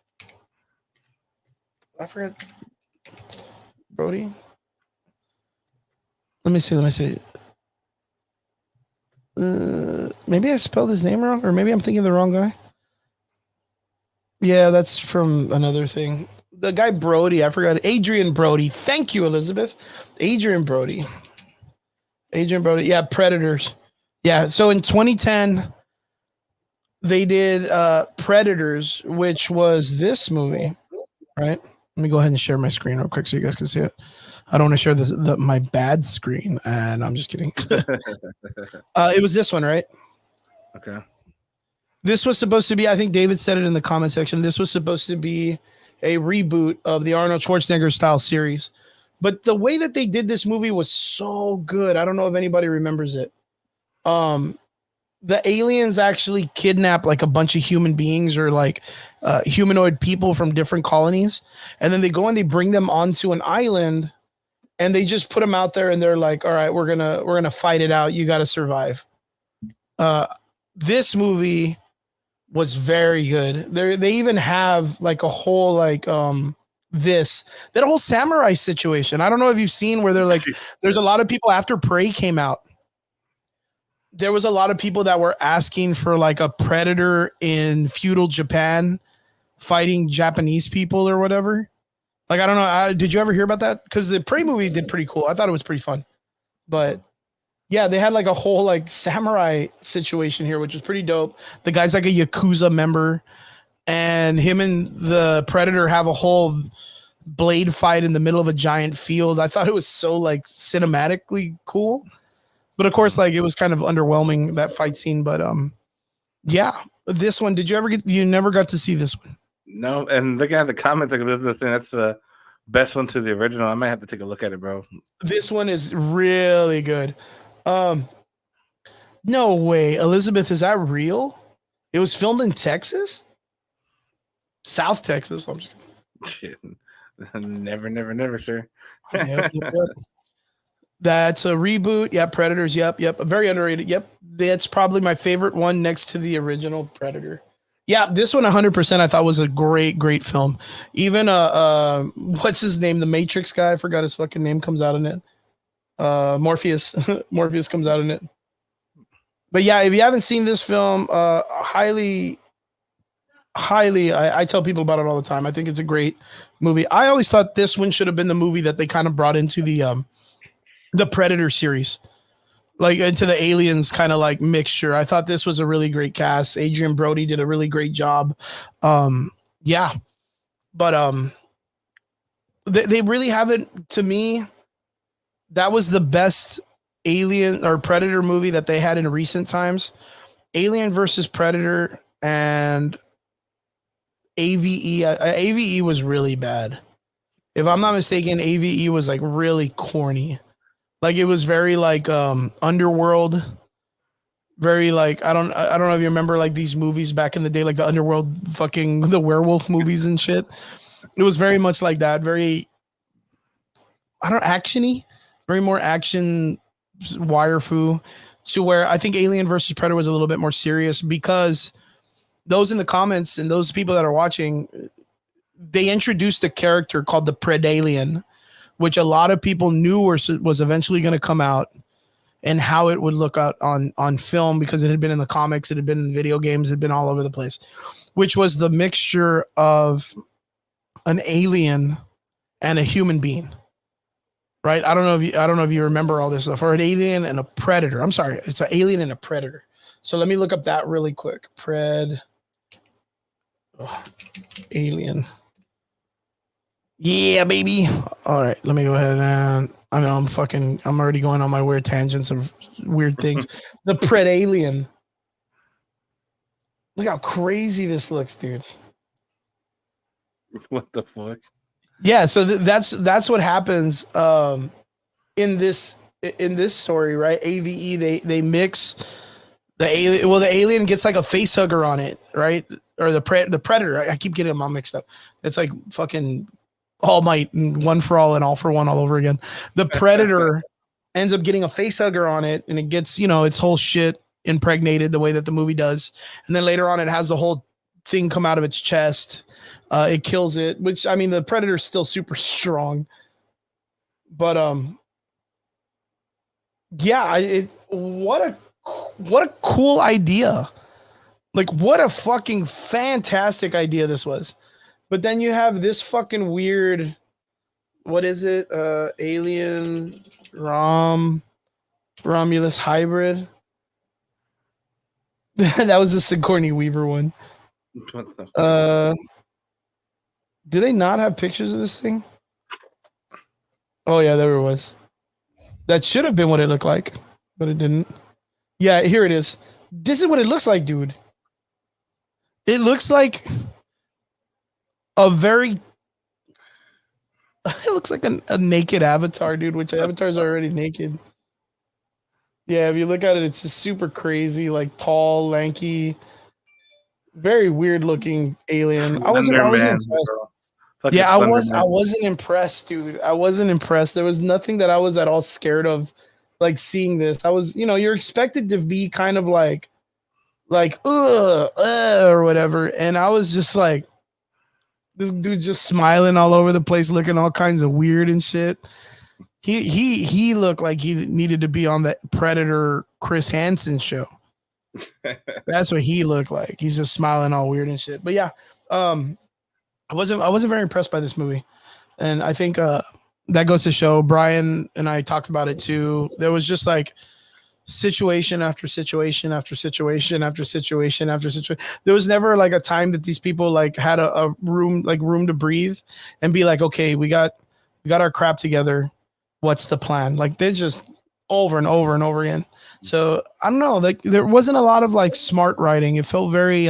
I forgot. Brody. Let me see. Maybe I spelled his name wrong, or maybe I'm thinking of the wrong guy. Yeah, that's from another thing. The guy Brody, I forgot. Adrian Brody. Thank you, Elizabeth. Adrian Brody. Yeah, Predators. Yeah, so in 2010, they did Predators, which was this movie, right? Let me go ahead and share my screen real quick so you guys can see it. I don't want to share my bad screen, and I'm just kidding. It was this one, right? Okay. This was supposed to be, I think David said it in the comment section, this was supposed to be a reboot of the Arnold Schwarzenegger style series. But the way that they did this movie was so good. I don't know if anybody remembers it. The aliens actually kidnap like a bunch of human beings or like humanoid people from different colonies. And then they go and they bring them onto an island and they just put them out there and they're like, all right, we're gonna fight it out. You got to survive. This movie was very good. They even have like a whole like that whole samurai situation. I don't know if you've seen where they're like, there's a lot of people after Prey came out. There was a lot of people that were asking for like a Predator in feudal Japan fighting Japanese people or whatever. Like, I don't know. Did you ever hear about that? Because the Prey movie did pretty cool. I thought it was pretty fun. But yeah, they had like a whole like samurai situation here, which is pretty dope. The guy's like a Yakuza member. And him and the Predator have a whole blade fight in the middle of a giant field. I thought it was so like cinematically cool, but of course, like it was kind of underwhelming, that fight scene. But yeah, This one, did you ever get? You never got to see this one. No, and looking at the comments, like this thing, that's the best one to the original. I might have to take a look at it, bro. This one is really good. No way, Elizabeth, is that real? It was filmed in Texas, South Texas. I'm just Shit. Never, sir. yep. That's a reboot. Yep, Predators. Yep. Very underrated. Yep, that's probably my favorite one next to the original Predator. Yeah, this one 100% I thought was a great film. Even what's his name? The Matrix guy, I forgot his fucking name, comes out in it. Morpheus. Morpheus comes out in it. But yeah, if you haven't seen this film, highly, I tell people about it all the time. I think it's a great movie. I always thought this one should have been the movie that they kind of brought into the Predator series, like into the Aliens kind of like mixture. I thought this was a really great cast. Adrian Brody did a really great job. Yeah, but they really haven't. To me, that was the best Alien or Predator movie that they had in recent times. Alien versus Predator and AVE. AVE was really bad. If I'm not mistaken, AVE was like really corny. Like it was very like Underworld, very like I don't know if you remember like these movies back in the day, like the Underworld fucking the werewolf movies and shit. It was very much like that, very actiony, very more action wire foo, to where I think Alien versus Predator was a little bit more serious, because those in the comments and those people that are watching, they introduced a character called the Predalien, which a lot of people knew was eventually going to come out, and how it would look out on film, because it had been in the comics, it had been in video games, it had been all over the place, which was the mixture of an alien and a human being. Right? I don't know if you remember all this stuff. Or an alien and a predator. I'm sorry, it's an alien and a predator. So let me look up that really quick. Alien. Yeah, baby. All right, let me go ahead and I know I'm already going on my weird tangents of weird things. The Predalien. Look how crazy this looks, dude. What the fuck? Yeah, so that's what happens in this story, right? AVE, they mix the alien. Well, the alien gets like a face hugger on it, right? Or the predator. I keep getting them all mixed up. It's like fucking All Might and One for All and All for One all over again. The predator ends up getting a face hugger on it, and it gets its whole shit impregnated the way that the movie does, and then later on it has the whole thing come out of its chest. It kills it, which I mean the Predator's still super strong, but yeah, what a cool idea! Like what a fucking fantastic idea this was. But then you have this fucking weird, what is it? Alien Romulus hybrid. That was the Sigourney Weaver one. Do they not have pictures of this thing? Oh yeah, there it was. That should have been what it looked like, but it didn't. Yeah, here it is. This is what it looks like, dude. It looks like a very it looks like a naked avatar, dude, which avatars are already naked. Yeah, if you look at it, it's just super crazy, like tall, lanky, very weird looking alien. I wasn't impressed. Yeah, I wasn't impressed, dude. I wasn't impressed. There was nothing that I was at all scared of, like seeing this. I was, you're expected to be kind of like or whatever, and I was just like, this dude's just smiling all over the place, looking all kinds of weird and shit. He looked like he needed to be on the Predator Chris Hansen show. That's what he looked like. He's just smiling all weird and shit. But yeah, I wasn't very impressed by this movie, and I think that goes to show. Brian and I talked about it too. There was just like situation after situation after situation after situation after situation. There was never like a time that these people like had a room to breathe and be like, okay, we got our crap together. What's the plan? Like they just over and over and over again. So I don't know, like there wasn't a lot of like smart writing. It felt very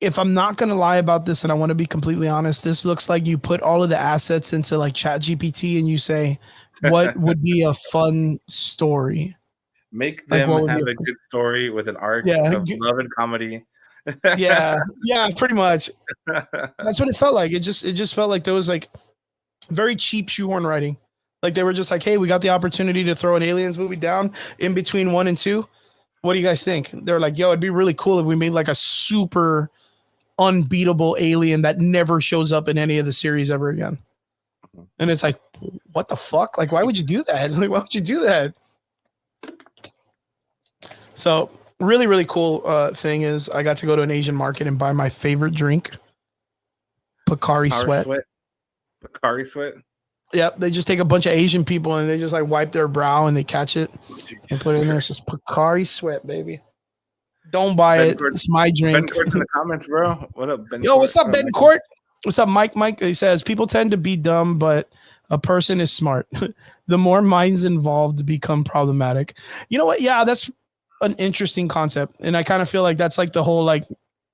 if I'm not gonna lie about this, and I want to be completely honest, this looks like you put all of the assets into like Chat GPT and you say, what would be a fun story? Make Like, them what would have be a good story with an arc yeah, of love and comedy. yeah, pretty much. That's what it felt like. It just felt like there was like very cheap shoehorn writing. Like they were just like, hey, we got the opportunity to throw an Aliens movie down in between 1 and 2. What do you guys think? They're like, yo, it'd be really cool if we made like a super unbeatable alien that never shows up in any of the series ever again. And it's like, what the fuck? Like, why would you do that? Like, why would you do that? So really, really cool thing is I got to go to an Asian market and buy my favorite drink, Pocari Sweat. Pocari Sweat. Yep, they just take a bunch of Asian people and they just like wipe their brow and they catch it and put it in there. It's just Pocari Sweat, baby. Don't buy it. It's my drink. Ben Court's in the comments, bro. What up, Ben? Yo, what's up, Ben Court? What's up, Mike? Mike, he says, people tend to be dumb, but a person is smart. The more minds involved become problematic. You know what? Yeah, that's an interesting concept. And I kind of feel like that's like the whole like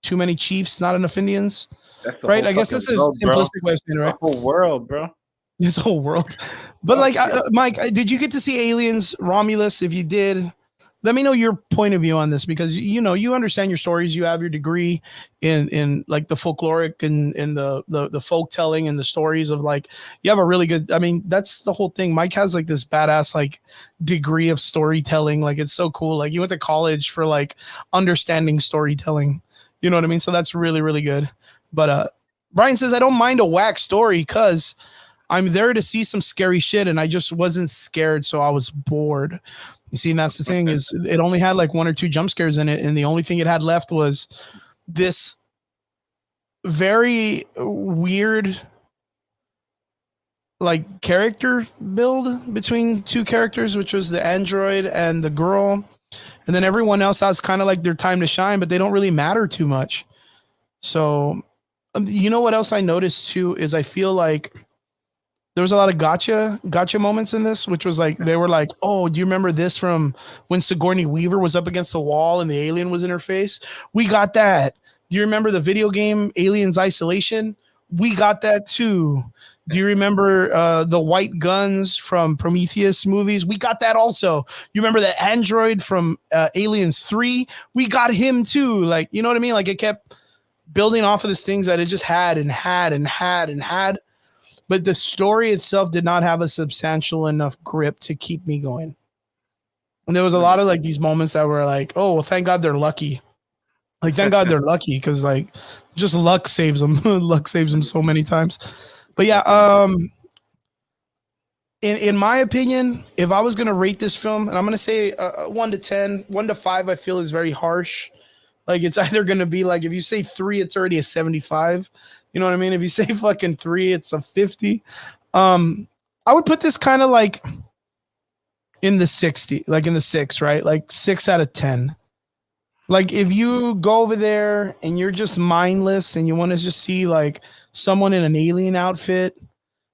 too many chiefs, not enough Indians. That's right? I guess that's a simplistic way of saying it, right? The whole world, bro. This whole world. But like, Mike, did you get to see Aliens, Romulus? If you did, let me know your point of view on this, because you know you understand your stories. You have your degree in like the folkloric and in the folk telling and the stories of like, you have a really good. I mean, that's the whole thing. Mike has like this badass like degree of storytelling. Like it's so cool. Like you went to college for like understanding storytelling. You know what I mean? So that's really, really good. But Brian says, I don't mind a whack story because I'm there to see some scary shit, and I just wasn't scared, so I was bored. You see, and that's the thing is, it only had like 1 or 2 jump scares in it, and the only thing it had left was this very weird, like character build between 2 characters, which was the android and the girl, and then everyone else has kind of like their time to shine, but they don't really matter too much. So, you know what else I noticed too is I feel like there was a lot of gotcha moments in this, which was like, they were like, oh, do you remember this from when Sigourney Weaver was up against the wall and the alien was in her face? We got that. Do you remember the video game Aliens Isolation? We got that too. Do you remember the white guns from Prometheus movies? We got that also. You remember the android from Aliens 3? We got him too. Like, you know what I mean? Like it kept building off of these things that it just had and had and had and had. But the story itself did not have a substantial enough grip to keep me going. And there was a lot of like these moments that were like, oh, well, thank God they're lucky. Like, thank God they're lucky, because like just luck saves them. Luck saves them so many times. But yeah, in my opinion, if I was going to rate this film, and I'm going to say 1 to 10, 1 to 5, I feel is very harsh. Like it's either going to be like, if you say 3, it's already a 75. You know what I mean? If you say fucking 3, it's a 50. I would put this kind of like in the 60, like in the 6, right? Like 6 out of 10. Like if you go over there and you're just mindless and you want to just see like someone in an alien outfit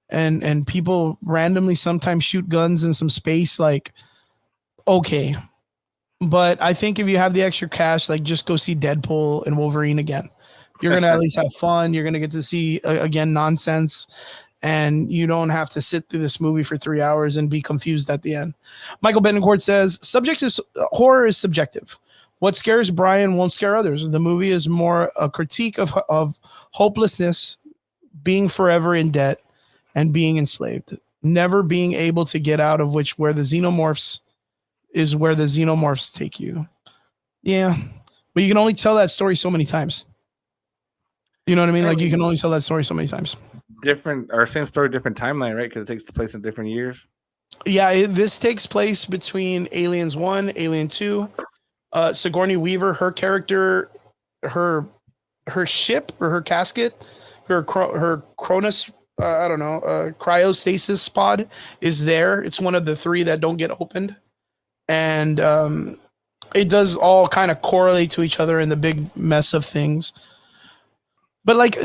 and people randomly sometimes shoot guns in some space, like, okay. But I think if you have the extra cash, like just go see Deadpool and Wolverine again. You're going to at least have fun. You're going to get to see, again, nonsense. And you don't have to sit through this movie for 3 hours and be confused at the end. Michael Betancourt says, horror is subjective. What scares Brian won't scare others. The movie is more a critique of hopelessness, being forever in debt, and being enslaved. Never being able to get out of where the xenomorphs take you. Yeah. But you can only tell that story so many times. You know what I mean? Like you can only tell that story so many times. Different or same story, different timeline, right? Because it takes place in different years. Yeah, this takes place between Aliens 1, Alien 2. Sigourney Weaver, her character, her ship or her casket, her Cronus, cryostasis pod is there. It's one of the 3 that don't get opened. And it does all kind of correlate to each other in the big mess of things. But like,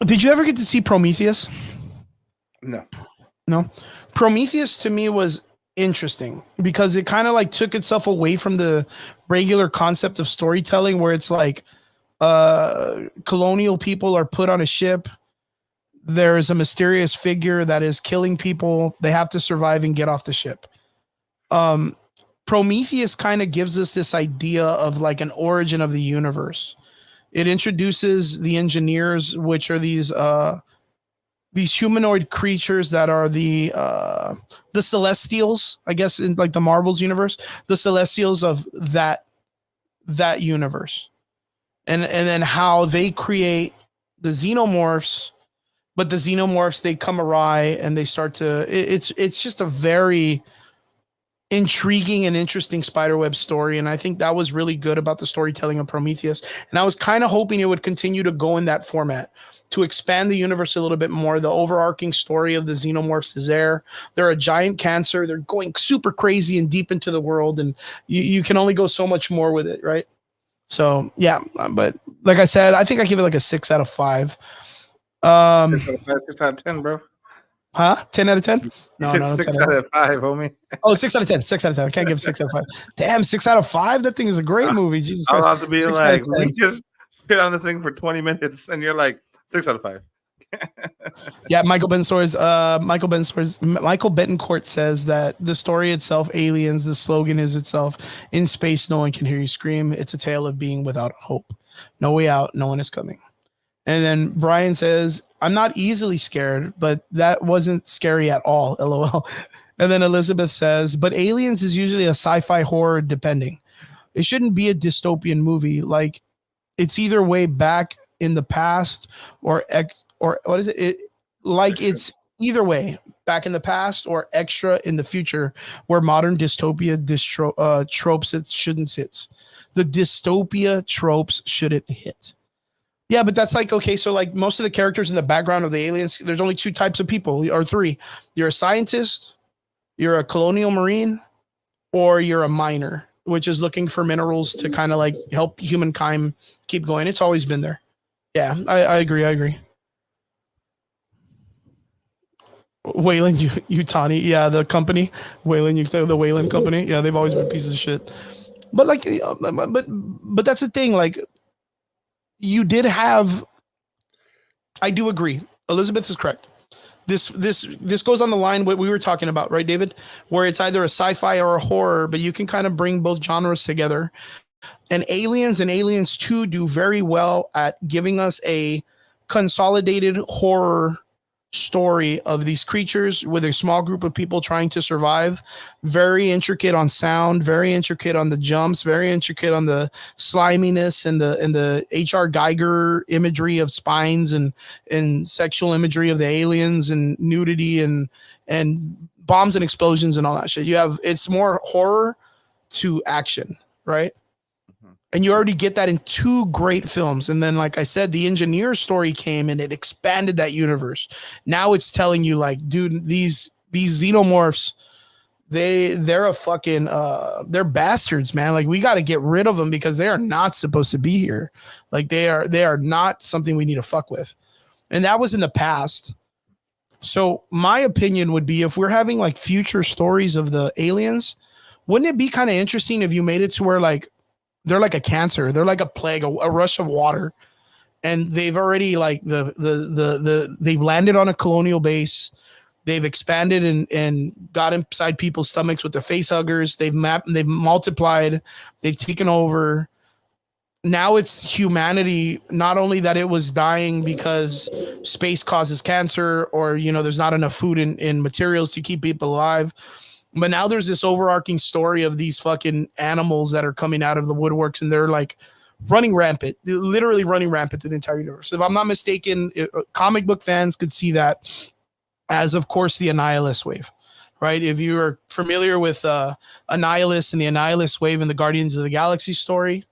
did you ever get to see Prometheus? No. No, Prometheus to me was interesting because it kind of like took itself away from the regular concept of storytelling, where it's like colonial people are put on a ship. There is a mysterious figure that is killing people. They have to survive and get off the ship. Um, Prometheus kind of gives us this idea of like an origin of the universe. It introduces the engineers, which are these humanoid creatures that are the Celestials, I guess, in like the Marvel's universe, the Celestials of that universe, and then how they create the xenomorphs, but the xenomorphs, they come awry and they start to. It's just a very intriguing and interesting spiderweb story, and I think that was really good about the storytelling of Prometheus. And I was kind of hoping it would continue to go in that format to expand the universe a little bit more. The overarching story of the xenomorphs is there. They're a giant cancer. They're going super crazy and deep into the world, and you can only go so much more with it, right? So yeah, but like I said, I think I give it like a 6 out of 5. 6 out of 10, bro. Huh? 10 out of 10? You No, said no, 6 out of 5, homie. Oh, 6 out of 10. 6 out of 10. I can't give 6 out of 5. Damn, 6 out of 5? That thing is a great movie. Jesus I'll Christ. have to be 6 out like, of we 10. just sit on the thing for 20 minutes, and you're like 6 out of 5. Yeah, Michael Betancourt says that the story itself, Aliens, the slogan is itself, in space, no one can hear you scream. It's a tale of being without hope. No way out, no one is coming. And then Brian says, I'm not easily scared, but that wasn't scary at all, LOL. And then Elizabeth says, but Aliens is usually a sci-fi horror depending. It shouldn't be a dystopian movie. Like, it's either way back in the past or what is it? It's either way back in the past or extra in the future, where modern dystopia tropes it shouldn't sit. The dystopia tropes shouldn't hit. Yeah, but that's like, okay, so like most of the characters in the background of the Aliens, there's only 2 types of people, or 3. You're a scientist, you're a colonial marine, or you're a miner, which is looking for minerals to kind of like help humankind keep going. It's always been there. Yeah, I agree. Wayland Utani, yeah, the company, the Wayland company, yeah, they've always been pieces of shit. But like, but that's the thing. Like, you did have. I do agree. Elizabeth is correct. This goes on the line what we were talking about, right, David? Where it's either a sci-fi or a horror, but you can kind of bring both genres together. And Aliens 2 do very well at giving us a consolidated horror story of these creatures with a small group of people trying to survive. Very intricate on sound, very intricate on the jumps, very intricate on the sliminess and the H.R. Geiger imagery of spines and sexual imagery of the aliens and nudity and bombs and explosions and all that shit. It's more horror to action, right? And you already get that in 2 great films. And then, like I said, the engineer story came and it expanded that universe. Now it's telling you, like, dude, these xenomorphs, they're a fucking they're bastards, man. Like, we got to get rid of them because they are not supposed to be here. Like, they are not something we need to fuck with. And that was in the past. So my opinion would be, if we're having like future stories of the aliens, wouldn't it be kind of interesting if you made it to where like they're like a cancer, they're like a plague, a rush of water, and they've already like they've landed on a colonial base, they've expanded and got inside people's stomachs with their face huggers, they've multiplied, they've taken over. Now it's humanity, not only that it was dying because space causes cancer, or there's not enough food and materials to keep people alive. But now there's this overarching story of these fucking animals that are coming out of the woodworks, and they're like running rampant, literally running rampant in the entire universe. If I'm not mistaken, comic book fans could see that as, of course, the Annihilus wave, right? If you are familiar with Annihilus and the Annihilus wave and the Guardians of the Galaxy story,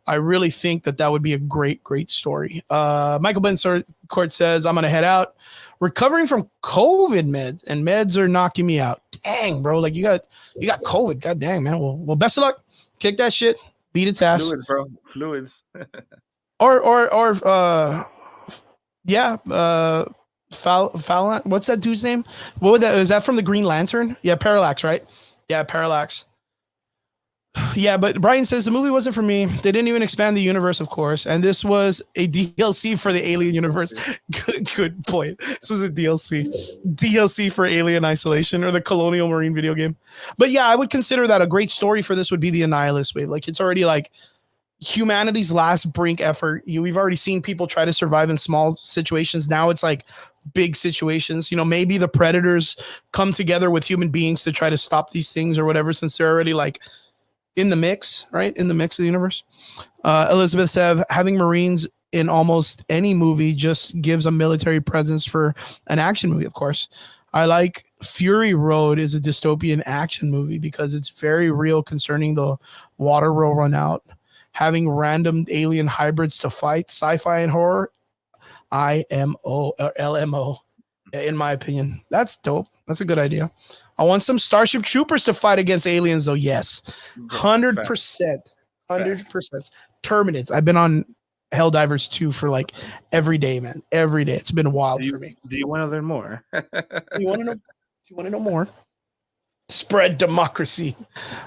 I really think that would be a great, great story. Michael Bencourt says, I'm going to head out. Recovering from COVID meds, and meds are knocking me out. Dang, bro. Like, you got COVID. God dang, man. Well, best of luck. Kick that shit. Beat its ass. Fluids, bro. Fluids. What's that dude's name? What would that? Is that from the Green Lantern? Yeah, Parallax, right? Yeah, Parallax. Yeah, but Brian says the movie wasn't for me. They didn't even expand the universe, of course, and this was a DLC for the Alien universe. Good point. This was a DLC for Alien Isolation or the Colonial Marine video game. But yeah, I would consider that a great story for this would be the Annihilus wave. Like it's already like humanity's last brink effort. We've already seen people try to survive in small situations. Now it's like big situations. Maybe the predators come together with human beings to try to stop these things or whatever, since they're already like in the mix, right? In the mix of the universe. Elizabeth said, having Marines in almost any movie just gives a military presence for an action movie, of course. I like Fury Road is a dystopian action movie because it's very real concerning the water will run out. Having random alien hybrids to fight, sci-fi and horror, IMO or LMO, in my opinion. That's dope. That's a good idea. I want some Starship Troopers to fight against aliens, though. Yes, 100%, 100%. Terminates. I've been on Helldivers 2 for like every day, man. Every day. It's been wild for me. Do you want to learn more? Do you want to know? Do you want to know more? Spread democracy.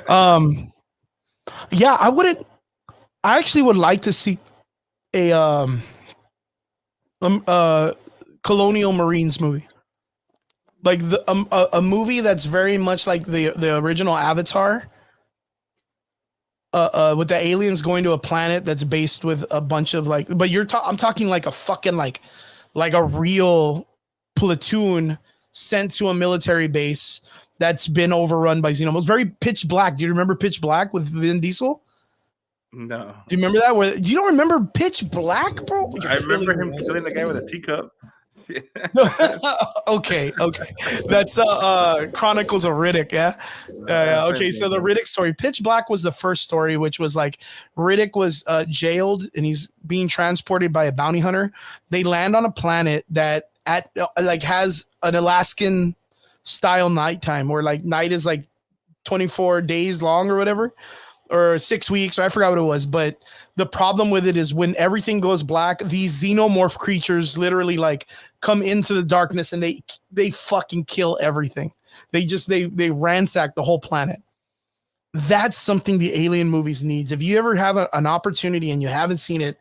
Yeah, I wouldn't. I actually would like to see a Colonial Marines movie. Like a movie that's very much like the original Avatar, with the aliens going to a planet that's based with a bunch of like, but I'm talking like a fucking like a real platoon sent to a military base that's been overrun by xenomorphs. Very Pitch Black. Do you remember Pitch Black with Vin Diesel? No. Do you remember that? You don't remember Pitch Black, bro? I remember him killing the guy with a teacup. Okay. That's Chronicles of Riddick, yeah. Okay, so the Riddick story. Pitch Black was the first story, which was like Riddick was jailed and he's being transported by a bounty hunter. They land on a planet that has an Alaskan style nighttime where like night is like 24 days long or whatever, or 6 weeks, or I forgot what it was. But the problem with it is when everything goes black, these xenomorph creatures literally like come into the darkness and they fucking kill everything. They ransack the whole planet. That's something the alien movies needs. If you ever have an opportunity and you haven't seen it,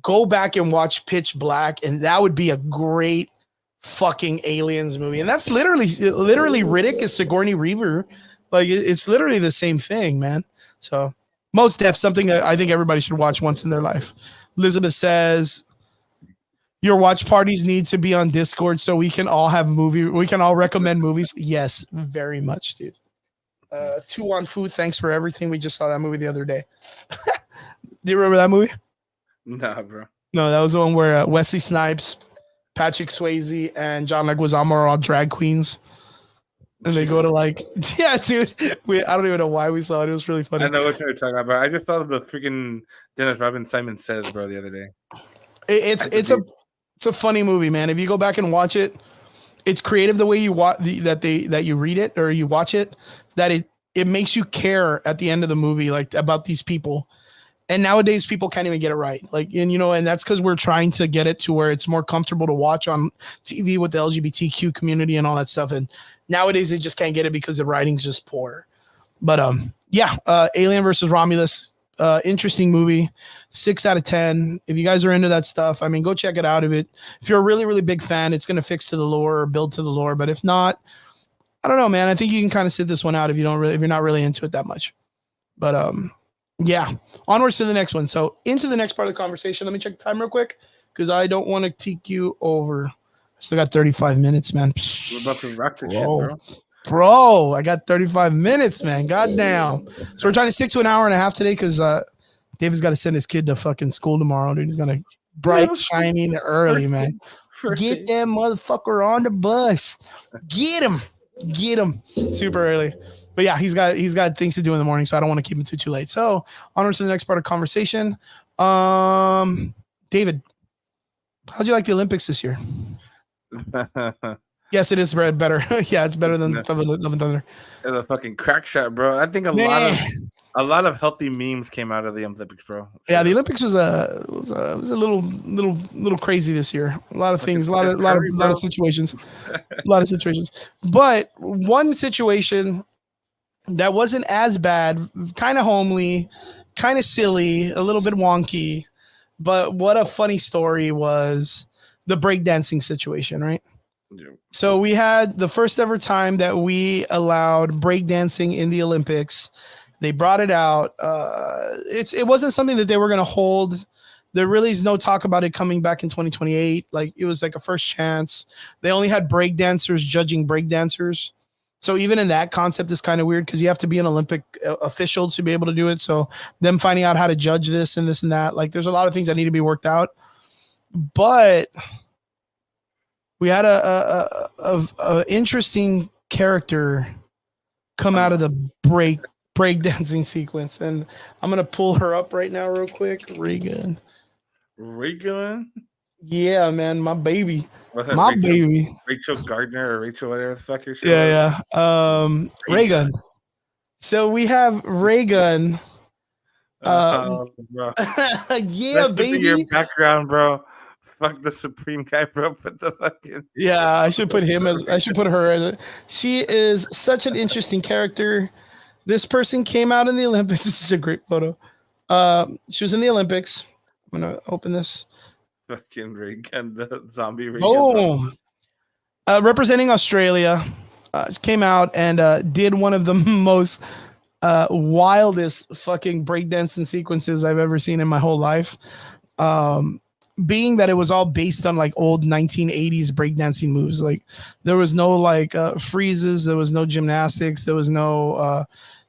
go back and watch Pitch Black, and that would be a great fucking aliens movie. And that's literally Riddick is Sigourney Weaver. Like it's literally the same thing, man. So most def, something that I think everybody should watch once in their life. Elizabeth says, your watch parties need to be on Discord so we can all recommend movies. Yes, very much, dude. 2 on Food, thanks for everything. We just saw that movie the other day. Do you remember that movie? Nah, bro. No, that was the one where Wesley Snipes, Patrick Swayze, and John Leguizamo are all drag queens. And they go to like, yeah, dude. I don't even know why we saw it. It was really funny. I know what you're talking about. I just saw the freaking Dennis Rodman Simon Says, bro, the other day. It's a funny movie, man. If you go back and watch it, it's creative the way you watch that you read it or you watch it. That it makes you care at the end of the movie, like about these people. And nowadays people can't even get it right. Like, and that's because we're trying to get it to where it's more comfortable to watch on TV with the LGBTQ community and all that stuff. And nowadays they just can't get it because the writing's just poor. But Alien versus Romulus, interesting movie. 6 out of 10. If you guys are into that stuff, I mean, go check it out. If you're a really, really big fan, it's going to fix to the lore or build to the lore. But if not, I don't know, man. I think you can kind of sit this one out if you're not really into it that much. But yeah, onwards to the next one. So into the next part of the conversation. Let me check the time real quick because I don't want to take you over. I still got 35 minutes, man. We're about to rock this shit, bro. Bro, I got 35 minutes, man. Goddamn. So we're trying to stick to an hour and a half today because David's got to send his kid to fucking school tomorrow, dude. He's gonna bright, shining early, man. Get that motherfucker on the bus. Get him. Super early. But yeah, he's got things to do in the morning, so I don't want to keep him too late. So onwards to the next part of conversation. David, how'd you like the Olympics this year? Yes, it is better. Yeah, it's better than Love and Thunder. It's a fucking crack shot, bro. I think a lot of A lot of healthy memes came out of the Olympics, bro. Yeah, the Olympics was a little crazy this year. A lot of things, a lot of situations, But one situation that wasn't as bad, kind of homely, kind of silly, a little bit wonky, but what a funny story was the breakdancing situation, right? Yeah. So we had the first ever time that we allowed breakdancing in the Olympics. They brought it out. It wasn't something that they were going to hold. There really is no talk about it coming back in 2028. Like it was like a first chance. They only had breakdancers judging breakdancers. So even in that concept is kind of weird because you have to be an Olympic official to be able to do it. So them finding out how to judge this and this and that, like there's a lot of things that need to be worked out. But we had a interesting character come out of the breakdancing sequence, and I'm gonna pull her up right now real quick. Reagan. Yeah, man, my baby. Baby. Rachel Gardner or Rachel whatever the fuck you're saying. Yeah. Reagan. So we have Reagan. Yeah, Let's baby. Your background, bro. Fuck the Supreme guy, bro. Put the fucking. Yeah, I should put her as. She is such an interesting character. This person came out in the Olympics. This is a great photo. She was in the Olympics. I'm gonna open this. Fucking Reagan, the zombie Reagan. Boom. Representing Australia, came out and did one of the most wildest fucking breakdancing sequences I've ever seen in my whole life. Being that it was all based on like old 1980s breakdancing moves. Like there was no like freezes, there was no gymnastics, there was no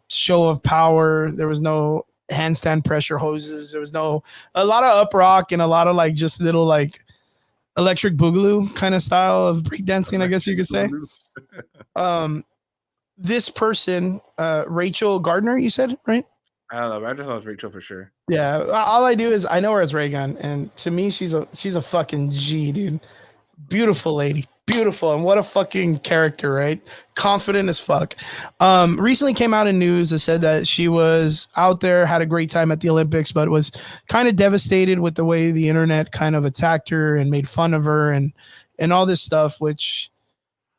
show of power, there was no handstand pressure hoses, there was a lot of up rock and a lot of like just little like electric boogaloo kind of style of breakdancing, I guess you could say. This person, Rachel Gardner, you said, right? I don't know. I just know it's Rachel for sure. Yeah. All I do is I know her as Reagan, and to me, she's a fucking G, dude. Beautiful lady. Beautiful. And what a fucking character, right? Confident as fuck. Recently came out in news that said that she was out there, had a great time at the Olympics, but was kind of devastated with the way the internet kind of attacked her and made fun of her and all this stuff, which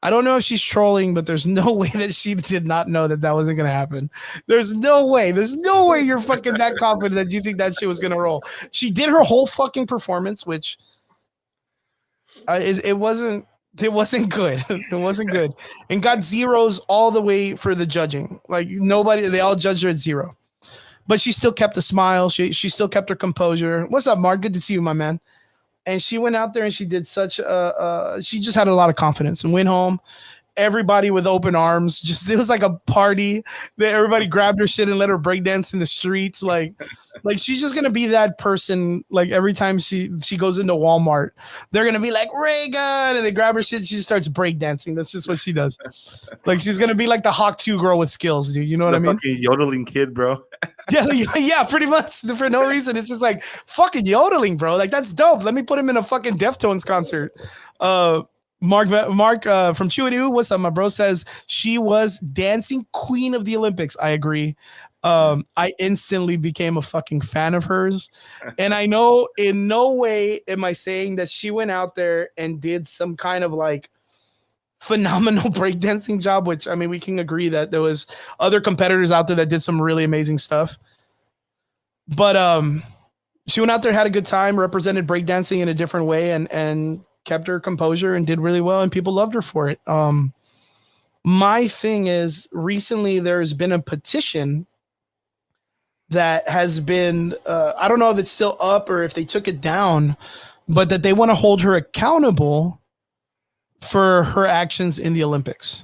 I don't know if she's trolling, but there's no way that she did not know that wasn't going to happen. There's no way. There's no way you're fucking that confident that you think that shit was going to roll. She did her whole fucking performance, which it wasn't good. It wasn't good. And got zeros all the way for the judging. Like nobody, they all judged her at 0. But she still kept a smile. She still kept her composure. What's up, Mark? Good to see you, my man. And she went out there and she did she just had a lot of confidence and went home. Everybody with open arms. It was like a party that everybody grabbed her shit and let her break dance in the streets. Like she's just gonna be that person. Like every time she goes into Walmart, they're gonna be like Reagan, and they grab her shit. She just starts break dancing. That's just what she does. Like she's gonna be like the Hawk 2 girl with skills, dude. You know what I mean? Fucking yodeling kid, bro. yeah, pretty much for no reason. It's just like fucking yodeling, bro. Like that's dope. Let me put him in a fucking Deftones concert. Mark from Chew, what's up, my bro? Says she was dancing queen of the Olympics. I agree. I instantly became a fucking fan of hers. And I know in no way am I saying that she went out there and did some kind of like phenomenal breakdancing job, which I mean, we can agree that there was other competitors out there that did some really amazing stuff. But she went out there, had a good time, represented breakdancing in a different way, and kept her composure and did really well, and people loved her for it. My thing is, recently there's been a petition that has been, I don't know if it's still up or if they took it down, but that they want to hold her accountable for her actions in the Olympics.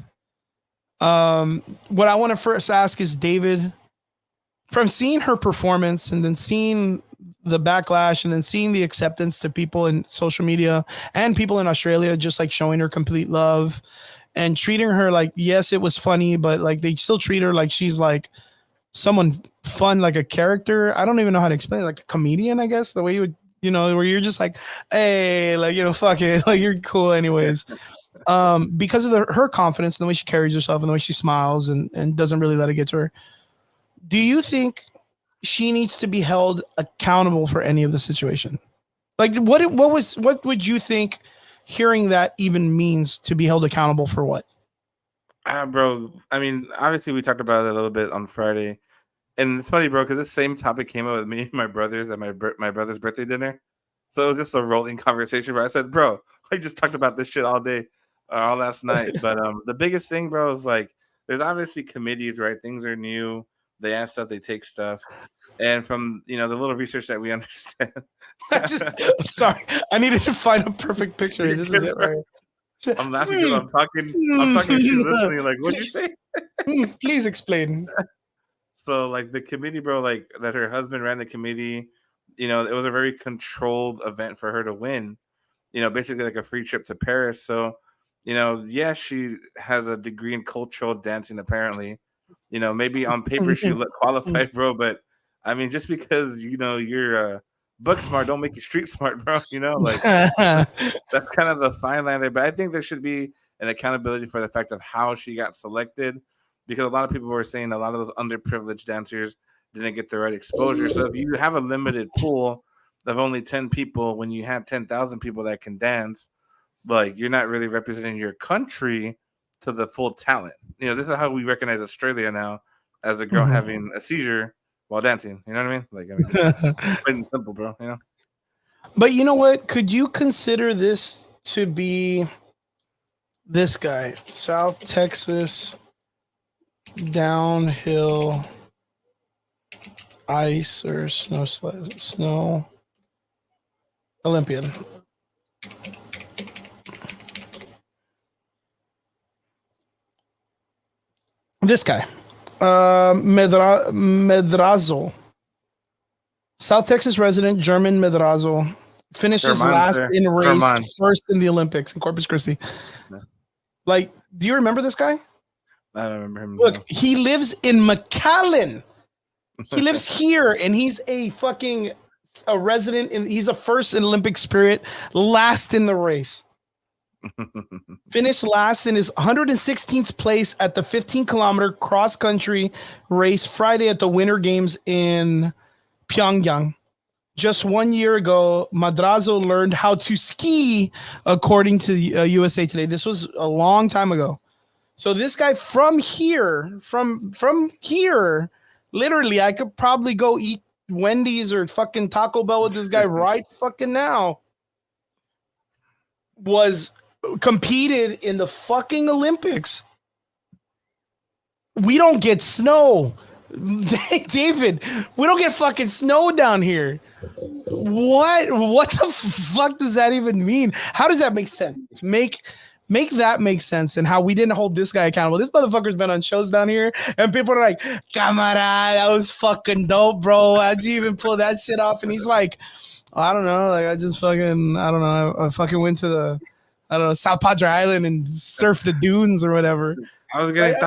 What I want to first ask is, David, from seeing her performance and then seeing the backlash and then seeing the acceptance to people in social media and people in Australia, just like showing her complete love and treating her like, yes, it was funny, but like they still treat her like she's like someone fun, like a character. I don't even know how to explain it, like a comedian, I guess, the way you would, you know, where you're just like, hey, like, you know, fuck it, like you're cool anyways. Because of her confidence and the way she carries herself and the way she smiles and doesn't really let it get to her. Do you think she needs to be held accountable for any of the situation? Like, what would you think hearing that even means to be held accountable for what? Bro, I mean, obviously we talked about it a little bit on Friday, and it's funny, bro, because this same topic came up with me and my brothers at my brother's birthday dinner. So it was just a rolling conversation. Where I said, "Bro, I just talked about this shit all day, all last night." But the biggest thing, bro, is like there's obviously committees, right? Things are new. They ask stuff, they take stuff, and from the little research that we understand. I'm sorry, I needed to find a perfect picture. This is it, right? I'm laughing because I'm talking. I'm talking. And she's listening. Like, what'd you say? Please explain. So, like the committee, bro, like that her husband ran the committee. It was a very controlled event for her to win. Basically like a free trip to Paris. So, yeah, she has a degree in cultural dancing. Apparently, maybe on paper she looked qualified, bro. But I mean, just because you're book smart, don't make you street smart, bro. Like that's kind of the fine line there. But I think there should be an accountability for the fact of how she got selected, because a lot of people were saying a lot of those underprivileged dancers didn't get the right exposure. So if you have a limited pool of only 10 people when you have 10,000 people that can dance, like you're not really representing your country to the full talent. This is how we recognize Australia now as a girl having a seizure while dancing. You know what I mean? Like, I mean, just plain and simple, bro. But you know what? Could you consider this to be this guy, South Texas downhill ice or snow Olympian? This guy, Medrazo, South Texas resident, German Medrazo, finishes last in race, first in the Olympics in Corpus Christi. No. Like, do you remember this guy? I don't remember him. Look, he lives in McAllen. He lives here, and he's a resident. He's a first in Olympic spirit, last in the race. Finished last in his 116th place at the 15-kilometer cross-country race Friday at the Winter Games in Pyongyang. Just 1 year ago, Madrazo learned how to ski, according to USA Today. This was a long time ago. So this guy from here, literally, I could probably go eat Wendy's or fucking Taco Bell with this guy right fucking now. Was competed in the fucking Olympics. We don't get snow. David, we don't get fucking snow down here. What the fuck does that even mean? How does that make sense? Make that make sense, and how we didn't hold this guy accountable. This motherfucker's been on shows down here, and people are like, "Camara, that was fucking dope, bro. How'd you even pull that shit off?" And he's like, "I don't know. Like, I don't know. I fucking went to South Padre Island and surfed the dunes or whatever." I was getting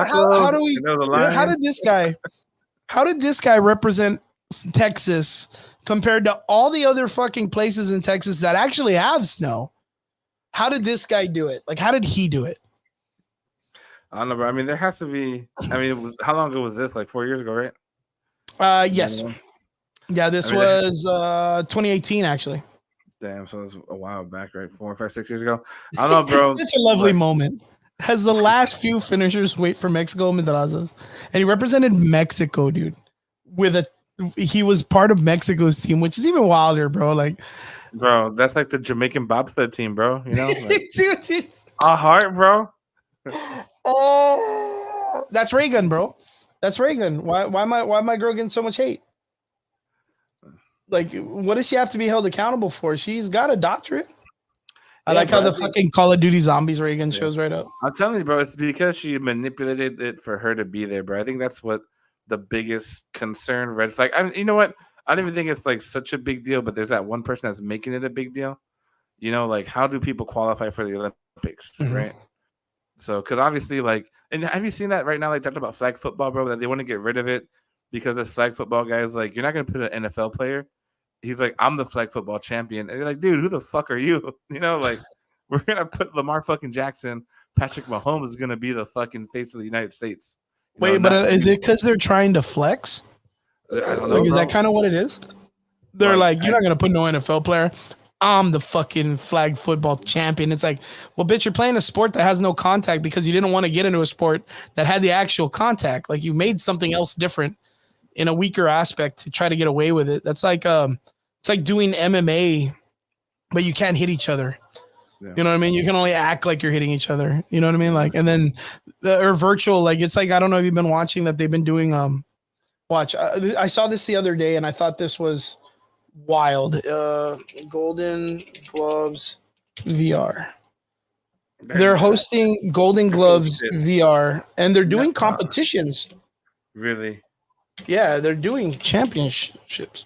how did this guy represent Texas compared to all the other fucking places in Texas that actually have snow? How did this guy do it? Like, how did he do it? I don't know, bro. I mean, there has to be. I mean, how long ago was this? Like 4 years ago, right? Yes. Yeah, this was 2018, actually. Damn, so it was a while back, right? 4, 5, 6 years ago. I don't know, bro. Such a lovely moment. As the last few finishers wait for Mexico, Medrazas, and he represented Mexico, dude. He was part of Mexico's team, which is even wilder, bro. Like, bro, that's like the Jamaican bobsled team, bro. Like, dude, a heart, bro. Oh, that's Reagan, bro. That's Reagan. Why my girl getting so much hate? Like, what does she have to be held accountable for? She's got a doctorate. I like how the fucking Call of Duty Zombies Reagan shows right up. I'm telling you, bro, it's because she manipulated it for her to be there, bro. I think that's what the biggest concern, red flag. You know what? I don't even think it's like such a big deal, but there's that one person that's making it a big deal. Like, how do people qualify for the Olympics, right? So, because obviously, like, and have you seen that right now? Like, talking about flag football, bro, that they want to get rid of it because this flag football guy is like, you're not going to put an NFL player. He's like, I'm the flag football champion. And you're like, dude, who the fuck are you? Like, we're going to put Lamar fucking Jackson. Patrick Mahomes is going to be the fucking face of the United States. Wait, but is it because they're trying to flex? I don't know. Like, is that kind of what it is? They're like, you're not gonna put no NFL player. I'm the fucking flag football champion. It's like, well, bitch, you're playing a sport that has no contact because you didn't want to get into a sport that had the actual contact. Like you made something else different in a weaker aspect to try to get away with it. That's like it's like doing MMA, but you can't hit each other. Yeah. You know what I mean? You can only act like you're hitting each other. You know what I mean? Like, and then or virtual, like it's like, I don't know if you've been watching that they've been doing watch. I saw this the other day and I thought this was wild. Golden Gloves VR. They're hosting Golden Gloves VR and they're doing competitions. Really? Yeah, they're doing championships.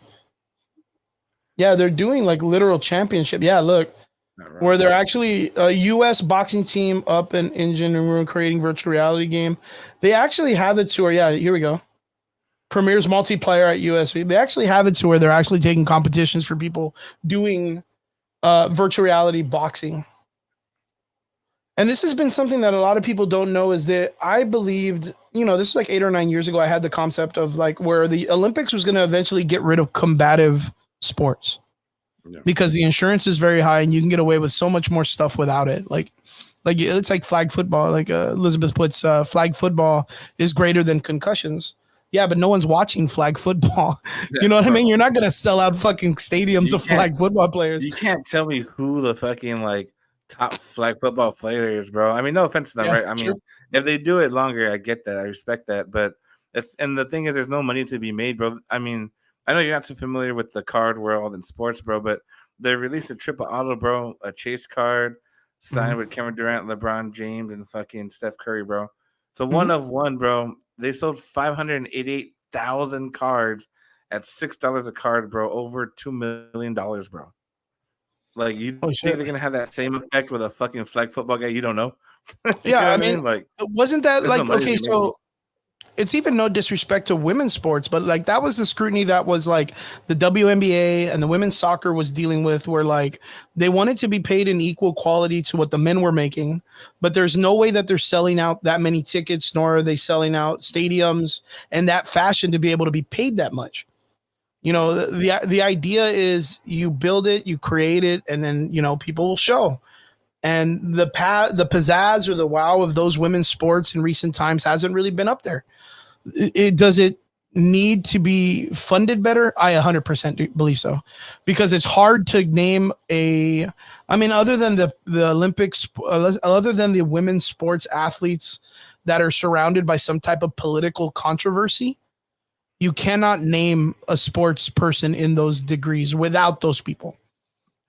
Yeah, they're doing like literal championship. Yeah, look, where they're actually a U.S. boxing team up an engine room creating virtual reality game. They actually have it to where, yeah, here we go. Premieres multiplayer at USB. They actually have it to where they're actually taking competitions for people doing virtual reality boxing. And this has been something that a lot of people don't know is that I believed, you know, this is like 8 or 9 years ago. I had the concept of like where the Olympics was going to eventually get rid of combative sports because the insurance is very high and you can get away with so much more stuff without it. Like it's like flag football. Like Elizabeth puts flag football is greater than concussions. Yeah, but no one's watching flag football. You know what I mean? You're not going to sell out fucking stadiums of flag football players. You can't tell me who the fucking like top flag football players, bro. I mean, no offense to them, right? I mean, if they do it longer, I get that. I respect that. But and the thing is, there's no money to be made, bro. I mean, I know you're not too familiar with the card world and sports, bro, but they released a triple auto, bro, a chase card signed with Kevin Durant, LeBron James, and fucking Steph Curry, bro. So one of one, bro. They sold 588,000 cards at $6 a card, bro. Over $2 million, bro. Like you think they're gonna have that same effect with a fucking flag football guy? You don't know. Yeah, I mean, like, wasn't that like okay? So it's even no disrespect to women's sports, but like that was the scrutiny that was like the WNBA and the women's soccer was dealing with, where like they wanted to be paid in equal quality to what the men were making, but there's no way that they're selling out that many tickets, nor are they selling out stadiums and that fashion to be able to be paid that much. You know, the idea is you build it, you create it, and then, you know, people will show. And the pizzazz or the wow of those women's sports in recent times hasn't really been up there. Does it need to be funded better? I 100% believe so, because it's hard to name other than the Olympics, other than the women's sports athletes that are surrounded by some type of political controversy, you cannot name a sports person in those degrees without those people.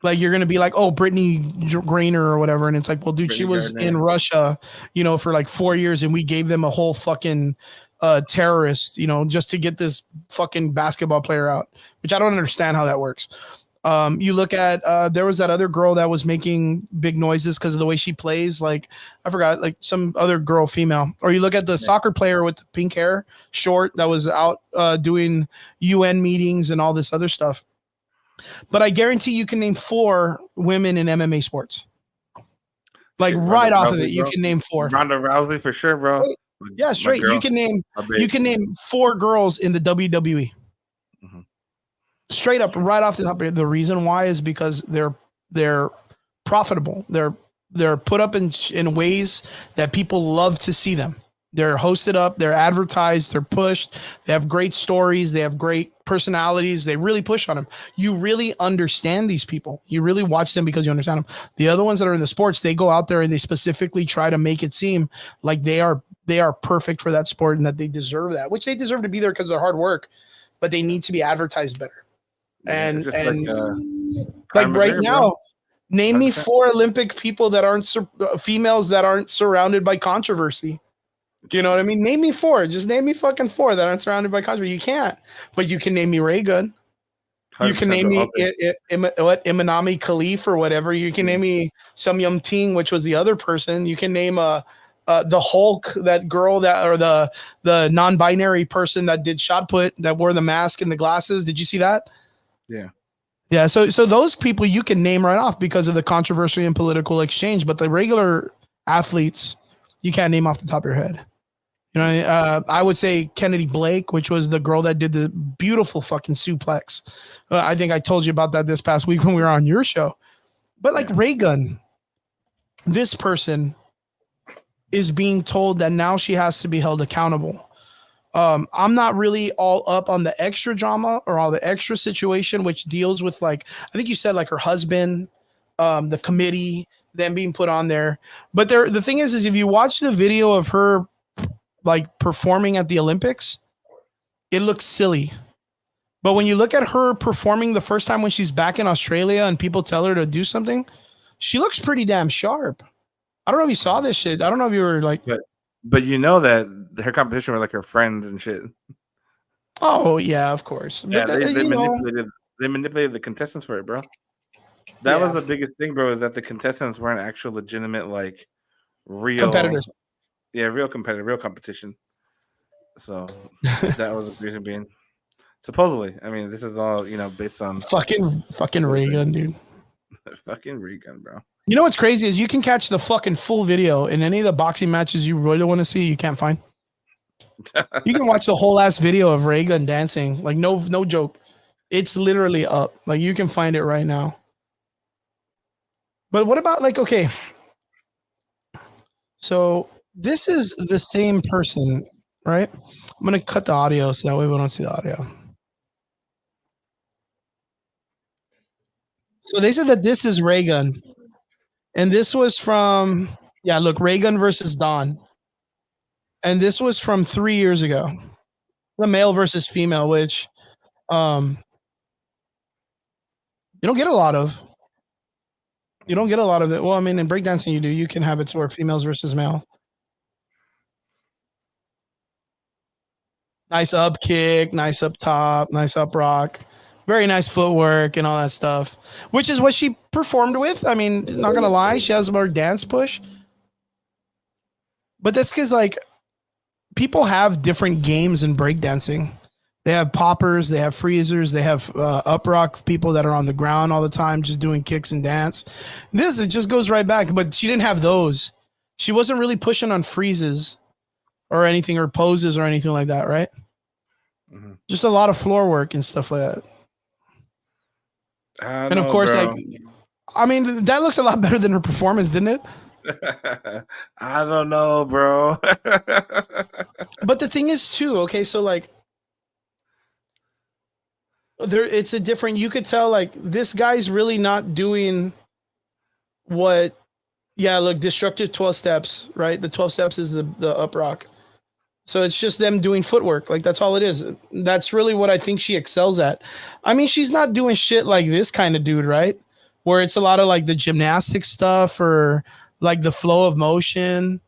Like you're going to be like, oh, Brittany Griner or whatever. And it's like, well, dude, she was in Russia, you know, for like 4 years and we gave them a whole fucking terrorist, you know, just to get this fucking basketball player out, which I don't understand how that works. You look at there was that other girl that was making big noises because of the way she plays. Like I forgot, like some other girl, female. Or you look at the soccer player with the pink hair, short, that was out doing UN meetings and all this other stuff. But I guarantee you can name 4 women in MMA sports. Like right off of it, you can name 4. Ronda Rousey for sure, bro. Yeah, straight. You can name 4 girls in the WWE. Mm-hmm. Straight up, right off the top. The reason why is because they're profitable. They're put up in ways that people love to see them. They're hosted up, they're advertised, they're pushed. They have great stories, they have great personalities. They really push on them. You really understand these people. You really watch them because you understand them. The other ones that are in the sports, they go out there and they specifically try to make it seem like they are perfect for that sport and that they deserve that, which they deserve to be there because of their hard work, but they need to be advertised better. And like right now, name me 4 Olympic people that aren't females that aren't surrounded by controversy. You know what I mean? Name me 4. Just name me fucking 4 that aren't surrounded by controversy. You can't, but you can name me Ray Gun. You can name me Imanami Khalif or whatever. You can name me Sum Yum Ting, which was the other person. You can name the Hulk, that girl that, or the non-binary person that did shot put, that wore the mask and the glasses. Did you see that? Yeah. Yeah. So those people you can name right off because of the controversy and political exchange, but the regular athletes, you can't name off the top of your head. You know, I would say Kennedy Blake, which was the girl that did the beautiful fucking suplex. I think I told you about that this past week when we were on your show. But like Ray Gun, this person is being told that now she has to be held accountable. I'm not really all up on the extra drama or all the extra situation, which deals with like, I think you said like her husband, the committee, them being put on there. But the thing is if you watch the video of her like performing at the Olympics, it looks silly. But when you look at her performing the first time when she's back in Australia and people tell her to do something, she looks pretty damn sharp. I don't know if you saw this shit. I don't know if you were like... But you know that her competition were like her friends and shit. Oh, yeah, of course. Yeah, they manipulated the contestants for it, bro. That was the biggest thing, bro, is that the contestants weren't actual legitimate, like, real... competitors. Yeah, real competitive, real competition. So that was the reason being... Supposedly. I mean, this is all, based on... Fucking Ray Gun, dude. Fucking Ray Gun, bro. You know what's crazy is you can catch the fucking full video in any of the boxing matches you really want to see. You can't find. You can watch the whole ass video of Ray Gun dancing. Like no joke. It's literally up. Like you can find it right now. But what about like, okay. So this is the same person, right? I'm going to cut the audio so that way we don't see the audio. So they said that this is Ray Gun. And this was from, look, Ray Gun versus Dawn. And this was from 3 years ago. The male versus female, which you don't get a lot of. You don't get a lot of it. Well, I mean, in breakdancing you do. You can have it where females versus male. Nice up kick, nice up top, nice up rock. Very nice footwork and all that stuff, which is what she performed with. I mean, not going to lie, she has more dance push. But that's because, like, people have different games in breakdancing. They have poppers, they have freezers, they have up rock people that are on the ground all the time just doing kicks and dance. It just goes right back. But she didn't have those. She wasn't really pushing on freezes or anything, or poses or anything like that, right? Mm-hmm. Just a lot of floor work and stuff like that. And of course, bro. Like, I mean, that looks a lot better than her performance, didn't it? I don't know, bro. But the thing is, too, okay, so like, it's a different, you could tell, like, this guy's really not doing what, look, destructive 12 steps, right? The 12 steps is the up rock. So it's just them doing footwork. Like, that's all it is. That's really what I think she excels at. I mean, she's not doing shit like this kind of dude, right? Where it's a lot of like the gymnastic stuff or like the flow of motion.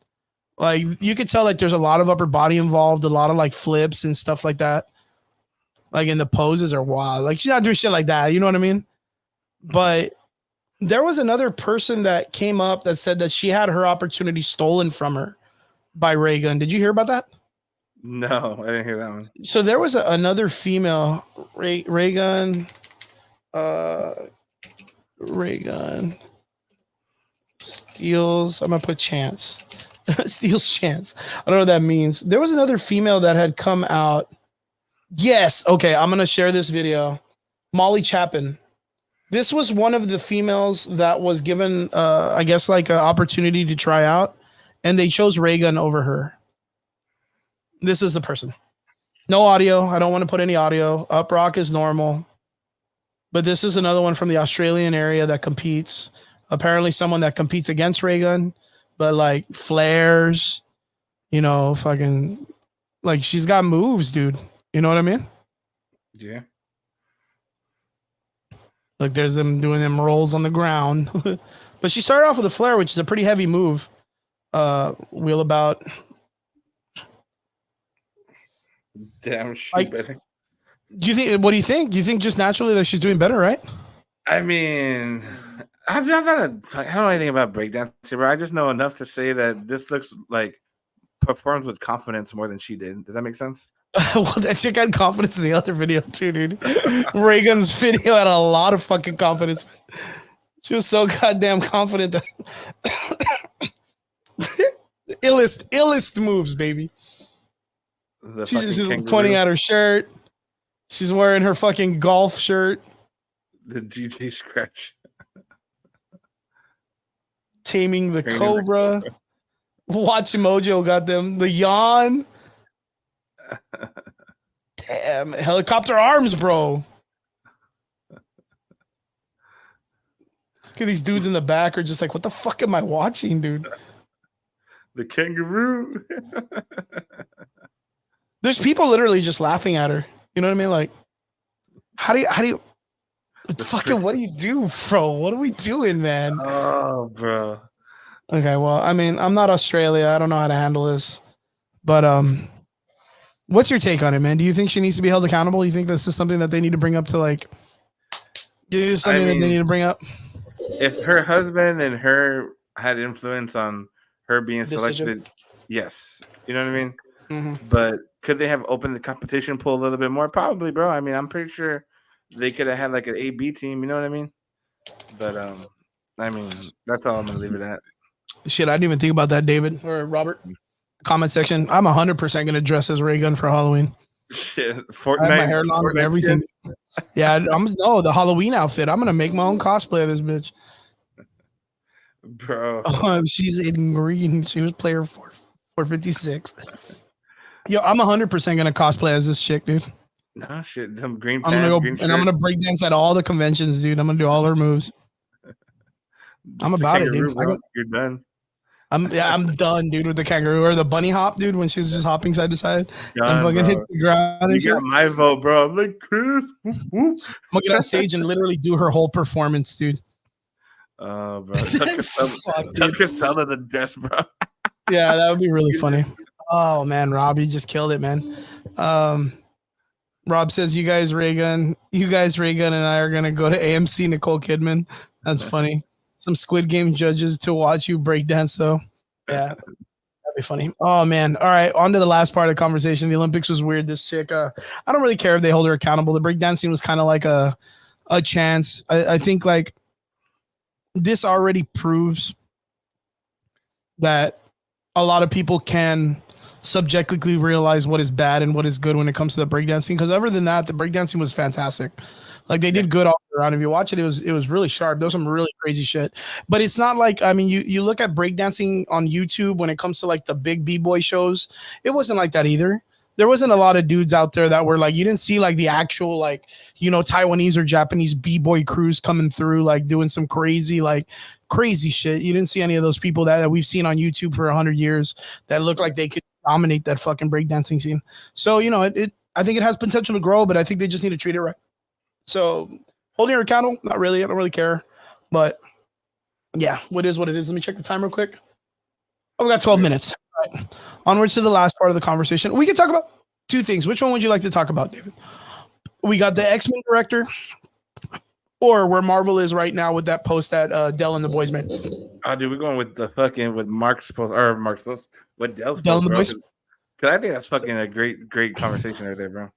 Like, you could tell like there's a lot of upper body involved, a lot of like flips and stuff like that. Like, in the poses are wild. Like, she's not doing shit like that. You know what I mean? But there was another person that came up that said that she had her opportunity stolen from her by Ray Gun. Did you hear about that? No, I didn't hear that one. So there was another female, Ray Gun, steals. I'm gonna put chance, steals chance. I don't know what that means. There was another female that had come out. Yes, okay. I'm gonna share this video. Molly Chapin. This was one of the females that was given, I guess, like an opportunity to try out, and they chose Ray Gun over her. This is the person. No audio. I don't want to put any audio. Up rock is normal. But this is another one from the Australian area that competes. Apparently someone that competes against Ray Gun, but like flares, fucking, like, she's got moves, dude. You know what I mean? Yeah. Like, there's them doing them rolls on the ground. But she started off with a flare, which is a pretty heavy move. Wheel about. Damn, like, what do you think? Do you think just naturally that she's doing better, right? I mean, I don't know anything about breakdancing, but I just know enough to say that this looks like performs with confidence more than she did. Does that make sense? Well, that chick had confidence in the other video too, dude. Ray Gun's video had a lot of fucking confidence. She was so goddamn confident that illest moves, baby. She's fucking just pointing kangaroo. at her shirt. She's wearing her fucking golf shirt. The DJ Scratch. Taming the Training the Cobra. Watch Mojo got them. The yawn. Damn, helicopter arms, bro. Look at these dudes in the back are just like, what the fuck am I watching, dude? The kangaroo. There's people literally just laughing at her. You know what I mean? Like, how do you fucking what do you do, bro? What are we doing, man? Oh, bro. Okay, well, I mean, I'm not Australia. I don't know how to handle this. But what's your take on it, man? Do you think she needs to be held accountable? You think this is something that they need to bring up to like that they need to bring up? If her husband and her had influence on her being Decision. selected, yes. You know what I mean? Mm-hmm. But could they have opened the competition pool a little bit more? Probably, bro. I mean, I'm pretty sure they could have had like an A-B team. You know what I mean? But I mean, that's all I'm gonna leave it at. Shit, I didn't even think about that, David or Robert. Comment section. I'm 100% gonna dress as Ray Gun for Halloween. Shit, I have Fortnite, my hair long and everything. Yeah, the Halloween outfit. I'm gonna make my own cosplay of this bitch. Bro. She's in green. She was player 456. Yo, I'm 100% gonna cosplay as this chick, dude. No shit, some green I'm pants, gonna go green and shirt. I'm gonna break dance at all the conventions, dude. I'm gonna do all her moves. I'm about it, dude. You're done. I'm done, dude, with the kangaroo or the bunny hop, dude, when she's just hopping side to side. Done, Fucking hits the ground. You got my vote, bro. I'm like, Chris. Whoop, whoop. I'm gonna get on stage and literally do her whole performance, dude. Oh, bro. Tuck yourself in the dress, bro. Yeah, that would be really funny. Oh man, Rob, you just killed it, man. Rob says you guys Reagan and I are gonna go to AMC Nicole Kidman. That's funny. Some Squid Game judges to watch you break dance, though. Yeah, that'd be funny. Oh man. All right, on to the last part of the conversation. The Olympics was weird. This chick, I don't really care if they hold her accountable. The breakdancing was kind of like a chance. I think like this already proves that a lot of people can subjectively realize what is bad and what is good when it comes to the breakdancing. Because other than that, the breakdancing was fantastic. Like they did good all around. If you watch it, it was really sharp. There was some really crazy shit. But it's not like, I mean, you look at breakdancing on YouTube when it comes to like the big B-boy shows, it wasn't like that either. There wasn't a lot of dudes out there that were like, you didn't see like the actual like, you know, Taiwanese or Japanese B-boy crews coming through, like doing some crazy shit. You didn't see any of those people that we've seen on YouTube for 100 years that look like they could dominate that fucking breakdancing scene. So, you know, I think it has potential to grow, but I think they just need to treat it right. So holding her accountable, not really. I don't really care. But yeah, what is what it is. Let me check the time real quick. Oh, we got 12 minutes. All right. Onwards to the last part of the conversation. We can talk about two things. Which one would you like to talk about, David? We got the Xmen director, or where Marvel is right now with that post that Dell and the boys made. Oh, dude, we're going with the fucking with Mark's post what Dell's Dell and the boys. Because I think that's fucking a great conversation right there, bro.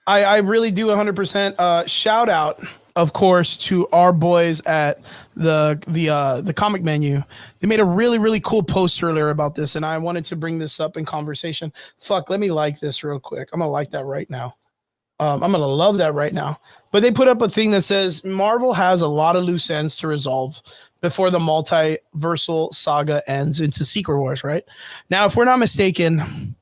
I really do 100%. Shout out, of course, to our boys at the comic menu. They made a really, really cool post earlier about this, and I wanted to bring this up in conversation. Fuck, let me like this real quick. I'm gonna like that right now. I'm gonna love that right now. But they put up a thing that says Marvel has a lot of loose ends to resolve before the multiversal saga ends into Secret Wars, right? Now, if we're not mistaken,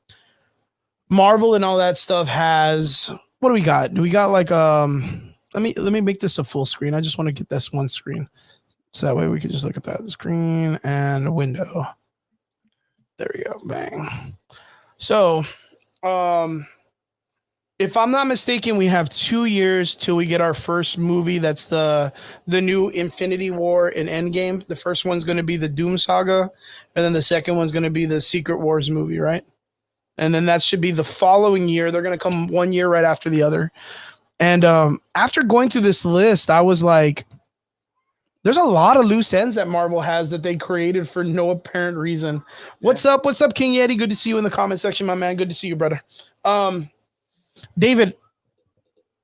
Marvel and all that stuff has, what do we got? Do we got like let me make this a full screen. I just want to get this one screen. So that way we can just look at that screen and window. There we go. Bang. So if I'm not mistaken, we have 2 years till we get our first movie. That's the new Infinity War and Endgame. The first one's going to be the Doom Saga, and then the second one's going to be the Secret Wars movie, right? And then that should be the following year. They're going to come 1 year right after the other. And after going through this list, I was like, there's a lot of loose ends that Marvel has that they created for no apparent reason. What's up? What's up, King Yeti? Good to see you in the comment section, my man. Good to see you, brother. David,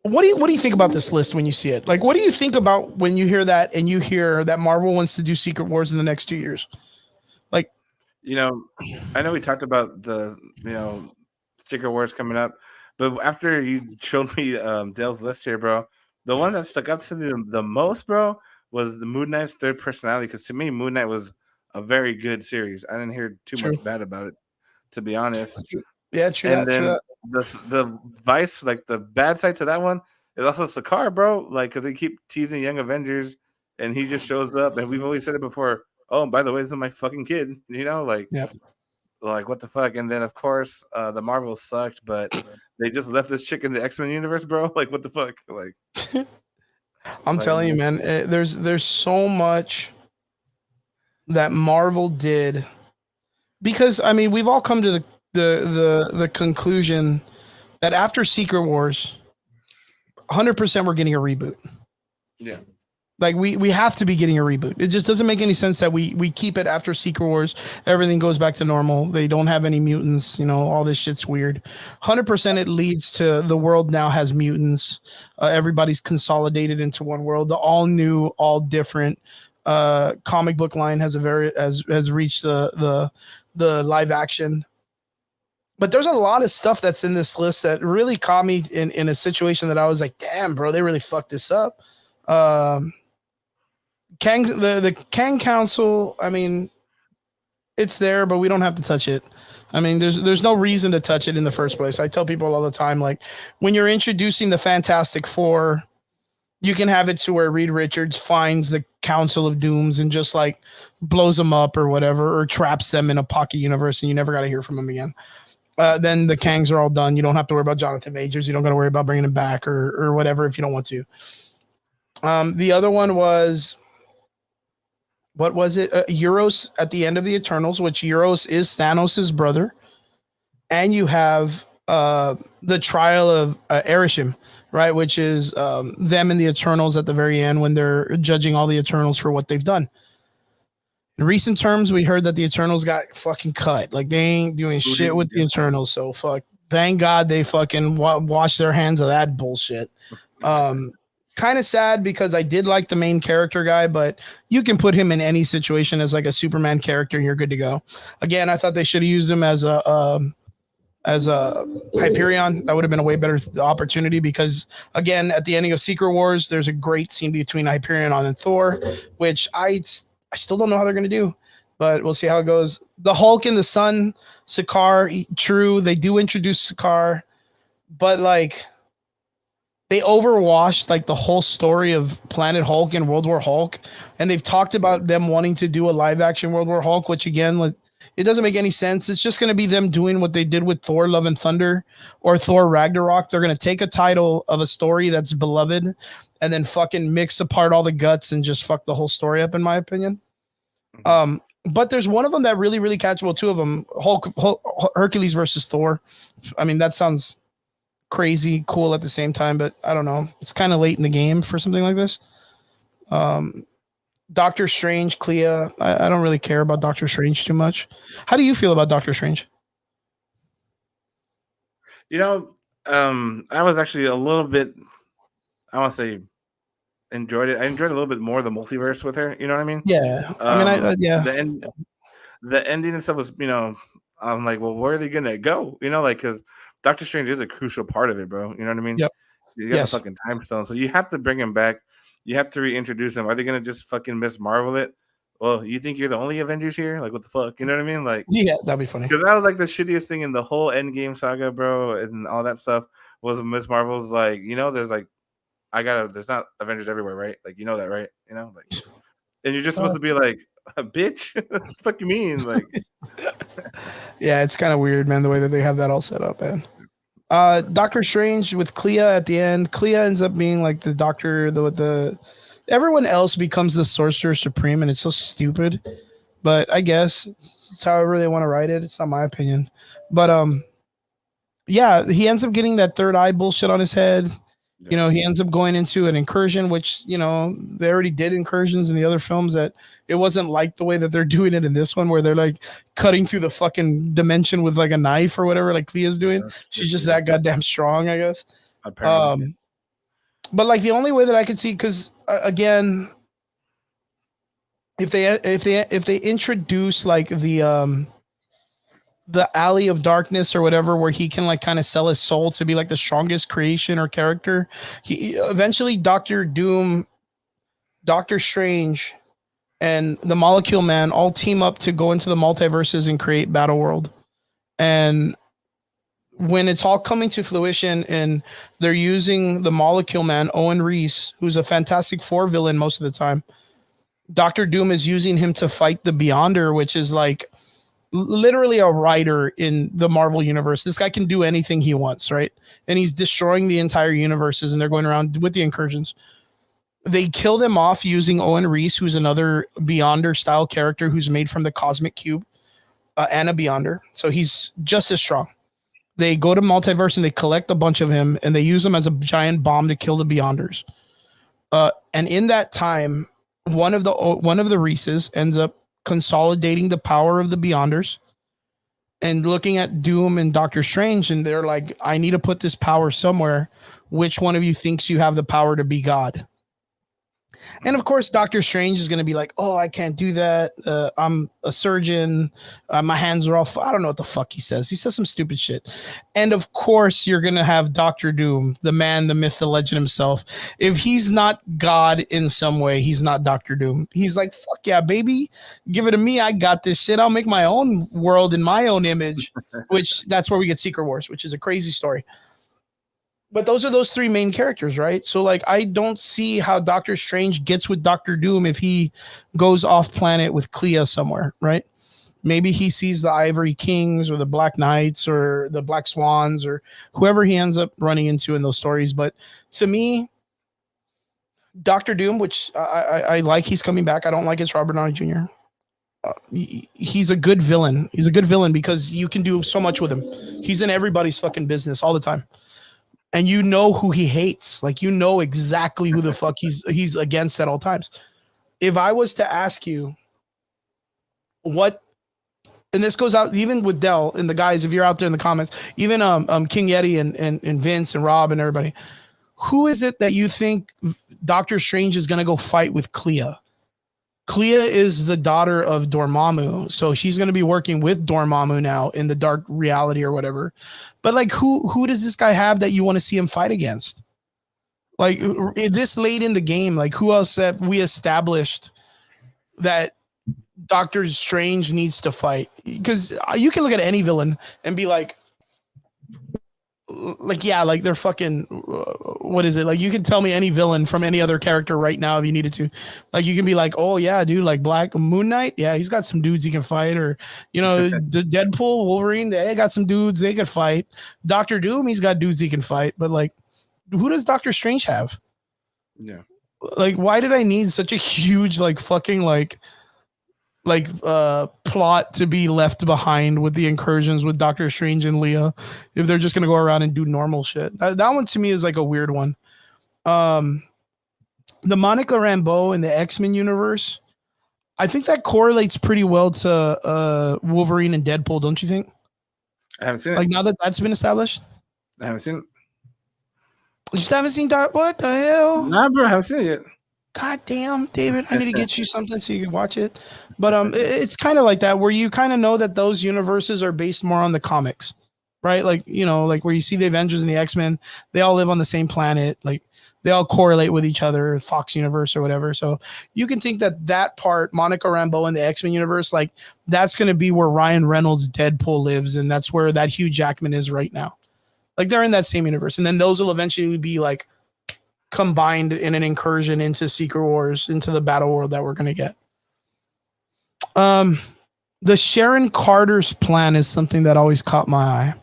what do you think about this list when you see it? Like, what do you think about when you hear that and you hear that Marvel wants to do Secret Wars in the next 2 years? Like, you know, I know we talked about the, Secret Wars coming up. But after you showed me Dale's list here, bro, the one that stuck out to me the most, bro, was the Moon Knight's third personality. Because to me, Moon Knight was a very good series. I didn't hear too much bad about it, to be honest. Yeah, true And that. True then that. the vice, like the bad side to that one, is also Sakaar, bro. Like, because they keep teasing Young Avengers, and he just shows up, and we've always said it before. Oh, by the way, this is my fucking kid. You know, like what the fuck? And then of course, the Marvels sucked, but they just left this chick in the Xmen universe, bro. Like, what the fuck? Like, I'm telling you, man. There's so much that Marvel did, because I mean, we've all come to the conclusion that after Secret Wars, 100% we're getting a reboot. Yeah. Like we have to be getting a reboot. It just doesn't make any sense that we keep it after Secret Wars. Everything goes back to normal. They don't have any mutants. You know, all this shit's weird. 100% it leads to the world now has mutants. Everybody's consolidated into one world. The all new, all different comic book line has reached the live action. But there's a lot of stuff that's in this list that really caught me in a situation that I was like, damn, bro, they really fucked this up. Kang, the Kang Council, I mean, it's there, but we don't have to touch it. I mean, there's no reason to touch it in the first place. I tell people all the time, like, when you're introducing the Fantastic Four, you can have it to where Reed Richards finds the Council of Dooms and just like blows them up or whatever, or traps them in a pocket universe, and you never got to hear from them again. Then the Kangs are all done. You don't have to worry about Jonathan Majors. You don't got to worry about bringing him back or whatever if you don't want to. The other one was, what was it? Euros at the end of the Eternals, which Euros is Thanos' brother. And you have the trial of Erishim, right? Which is them and the Eternals at the very end when they're judging all the Eternals for what they've done. In recent terms, we heard that the Eternals got fucking cut. Like, they ain't doing shit with the Eternals. So thank God they fucking wash their hands of that bullshit. Kind of sad because I did like the main character guy, but you can put him in any situation as like a Superman character and you're good to go. Again, I thought they should have used him as a Hyperion. That would have been a way better opportunity because, again, at the ending of Secret Wars, there's a great scene between Hyperion and Thor, which I still don't know how they're going to do, but we'll see how it goes. The Hulk and the Sun, Sakaar, true, they do introduce Sakaar, but like, they overwashed like the whole story of Planet Hulk and World War Hulk, and they've talked about them wanting to do a live action World War Hulk, which again, like, it doesn't make any sense. It's just going to be them doing what they did with Thor: Love and Thunder or Thor: Ragnarok. They're going to take a title of a story that's beloved and then fucking mix apart all the guts and just fuck the whole story up, in my opinion. But there's one of them that really, really catchable. Two of them, Hercules versus Thor. I mean, that sounds crazy cool at the same time, but I don't know. It's kind of late in the game for something like this. Doctor Strange, Clea. I don't really care about Doctor Strange too much. How do you feel about Doctor Strange? You know, I was actually a little bit, I want to say, enjoyed it. I enjoyed a little bit more the multiverse with her. You know what I mean? Yeah. I mean, yeah. The ending and stuff was, you know, I'm like, well, where are they gonna go? You know, like, because Doctor Strange is a crucial part of it, bro. You know what I mean? Yep. He's got a fucking time stone, so you have to bring him back. You have to reintroduce him. Are they gonna just fucking Miss Marvel it? Well, you think you're the only Avengers here? Like, what the fuck? You know what I mean? Like, yeah, that'd be funny. Because that was like the shittiest thing in the whole Endgame saga, bro, and all that stuff was Miss Marvel's like, you know, there's like, there's not Avengers everywhere, right? Like, you know that, right? You know, like, and you're just supposed to be like, bitch, what the fuck you mean? Like, yeah, it's kind of weird, man, the way that they have that all set up, man. Doctor Strange with Clea at the end. Clea ends up being like the doctor, the everyone else becomes the Sorcerer Supreme, and it's so stupid. But I guess it's however they want to write it. It's not my opinion. But yeah, he ends up getting that third eye bullshit on his head. You know, he ends up going into an incursion, which, you know, they already did incursions in the other films that it wasn't like the way that they're doing it in this one, where they're like cutting through the fucking dimension with like a knife or whatever, like Clea's doing. She's just that goddamn strong, I guess. Apparently. But like the only way that I could see, because again, if they introduce like the the Alley of Darkness or whatever, where he can like kind of sell his soul to be like the strongest creation or character. He eventually Doctor Doom, Doctor Strange, and the Molecule Man all team up to go into the multiverses and create Battle World. And when it's all coming to fruition and they're using the Molecule Man, Owen Reese, who's a Fantastic Four villain most of the time, Doctor Doom is using him to fight the Beyonder, which is like literally a writer in the Marvel universe. This guy can do anything he wants, right? And he's destroying the entire universes, and they're going around with the incursions. They kill them off using Owen Reese, who's another Beyonder style character who's made from the Cosmic Cube, and a Beyonder. So he's just as strong. They go to multiverse and they collect a bunch of him, and they use him as a giant bomb to kill the Beyonders. And in that time, one of the Reeses ends up consolidating the power of the Beyonders and looking at Doom and Doctor Strange, and they're like, I need to put this power somewhere. Which one of you thinks you have the power to be God? And of course, Doctor Strange is going to be like, oh, I can't do that. I'm a surgeon. My hands are off. I don't know what the fuck he says. He says some stupid shit. And of course, you're going to have Doctor Doom, the man, the myth, the legend himself. If he's not God in some way, he's not Doctor Doom. He's like, fuck yeah, baby. Give it to me. I got this shit. I'll make my own world in my own image, which that's where we get Secret Wars, which is a crazy story. But those are those three main characters, right? So like, I don't see how Doctor Strange gets with Doctor Doom if he goes off planet with Clea somewhere, right? Maybe he sees the Ivory Kings or the Black Knights or the Black Swans or whoever he ends up running into in those stories. But to me, Doctor Doom, which I like, he's coming back. I don't like it's Robert Downey Jr. He's a good villain. He's a good villain because you can do so much with him. He's in everybody's fucking business all the time. And you know who he hates. Like, you know exactly who the fuck he's against at all times. If I was to ask you what, and this goes out even with Dell and the guys, if you're out there in the comments, even King Yeti and Vince and Rob and everybody, who is it that you think Doctor Strange is going to go fight with Clea? Clea is the daughter of Dormammu, so she's going to be working with Dormammu now in the dark reality or whatever. But like, who does this guy have that you want to see him fight against? Like, this late in the game, like, who else have we established that Doctor Strange needs to fight? Because you can look at any villain and be like, yeah, like they're fucking, what is it? Like, you can tell me any villain from any other character right now if you needed to. Like, you can be like, oh yeah, dude, like Black Moon Knight, yeah, he's got some dudes he can fight. Or, you know, the Deadpool, Wolverine, they got some dudes they could fight. Doctor Doom, he's got dudes he can fight. But like, who does Doctor Strange have? Yeah. Like, why did I need such a huge like fucking plot to be left behind with the incursions with Doctor Strange and Leah if they're just gonna go around and do normal shit? That one to me is like a weird one. The Monica Rambeau in the Xmen universe, I think that correlates pretty well to Wolverine and Deadpool, don't you think? I haven't seen it. Like, now that that's been established? I haven't seen it. You just haven't seen Dark? What the hell? Nah, bro, I haven't seen it yet. God damn, David, I need to get you something so you can watch it. But it's kind of like that, where you kind of know that those universes are based more on the comics, right? Like, you know, like where you see the Avengers and the X-Men, they all live on the same planet. Like, they all correlate with each other, Fox universe or whatever. So you can think that part, Monica Rambeau in the X-Men universe, like, that's going to be where Ryan Reynolds' Deadpool lives. And that's where that Hugh Jackman is right now. Like, they're in that same universe. And then those will eventually be like combined in an incursion into Secret Wars, into the battle world that we're going to get. The Sharon Carter's plan is something that always caught my eye.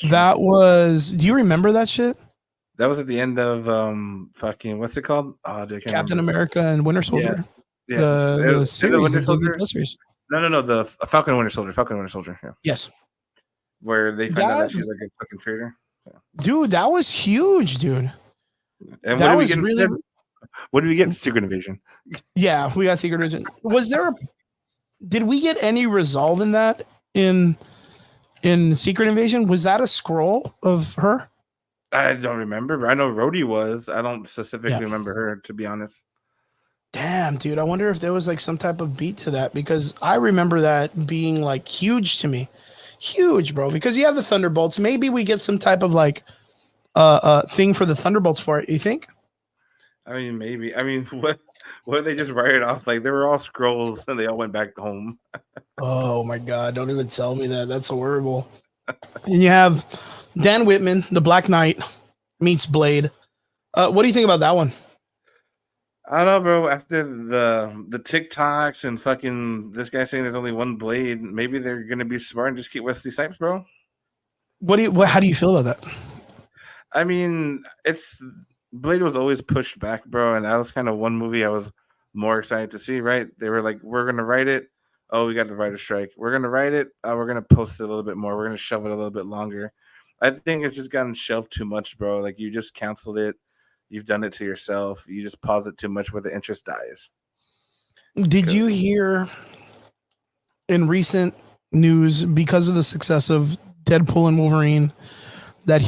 That was, do you remember that shit? That was at the end of fucking, what's it called? Oh, dude, Captain America and Winter Soldier. Yeah. The series, Winter the Soldier? Disney Plus series. No, the Falcon and Winter Soldier. Falcon and Winter Soldier. Yeah. Yes. Where they find out that she's like a fucking traitor. Yeah. Dude, that was huge, dude. And that what was really. What did we get in Secret Invasion? Yeah, we got Secret Invasion. Did we get any resolve in that in Secret Invasion? Was that a scroll of her? I don't remember, but I know Rhodey was. I don't specifically remember her, to be honest. Damn, dude. I wonder if there was like some type of beat to that, because I remember that being like huge to me. huge, bro. Because you have the Thunderbolts. Maybe we get some type of like thing for the Thunderbolts for it. You think? I mean, maybe. I mean, what did they just write it off? Like they were all scrolls and they all went back home. Oh my god! Don't even tell me that. That's horrible. And you have Dan Whitman, the Black Knight, meets Blade. What do you think about that one? I don't know, bro. After the TikToks and fucking this guy saying there's only one Blade, maybe they're gonna be smart and just keep Wesley Snipes, bro. How do you feel about that? I mean, it's Blade was always pushed back, bro, and that was kind of one movie I was more excited to see. Right? They were like, "We're gonna write it. Oh, we got the writer strike. We're gonna write it. We're gonna post it a little bit more. We're gonna shove it a little bit longer." I think it's just gotten shelved too much, bro. Like you just canceled it. You've done it to yourself. You just pause it too much where the interest dies. Did you hear in recent news because of the success of Deadpool and Wolverine that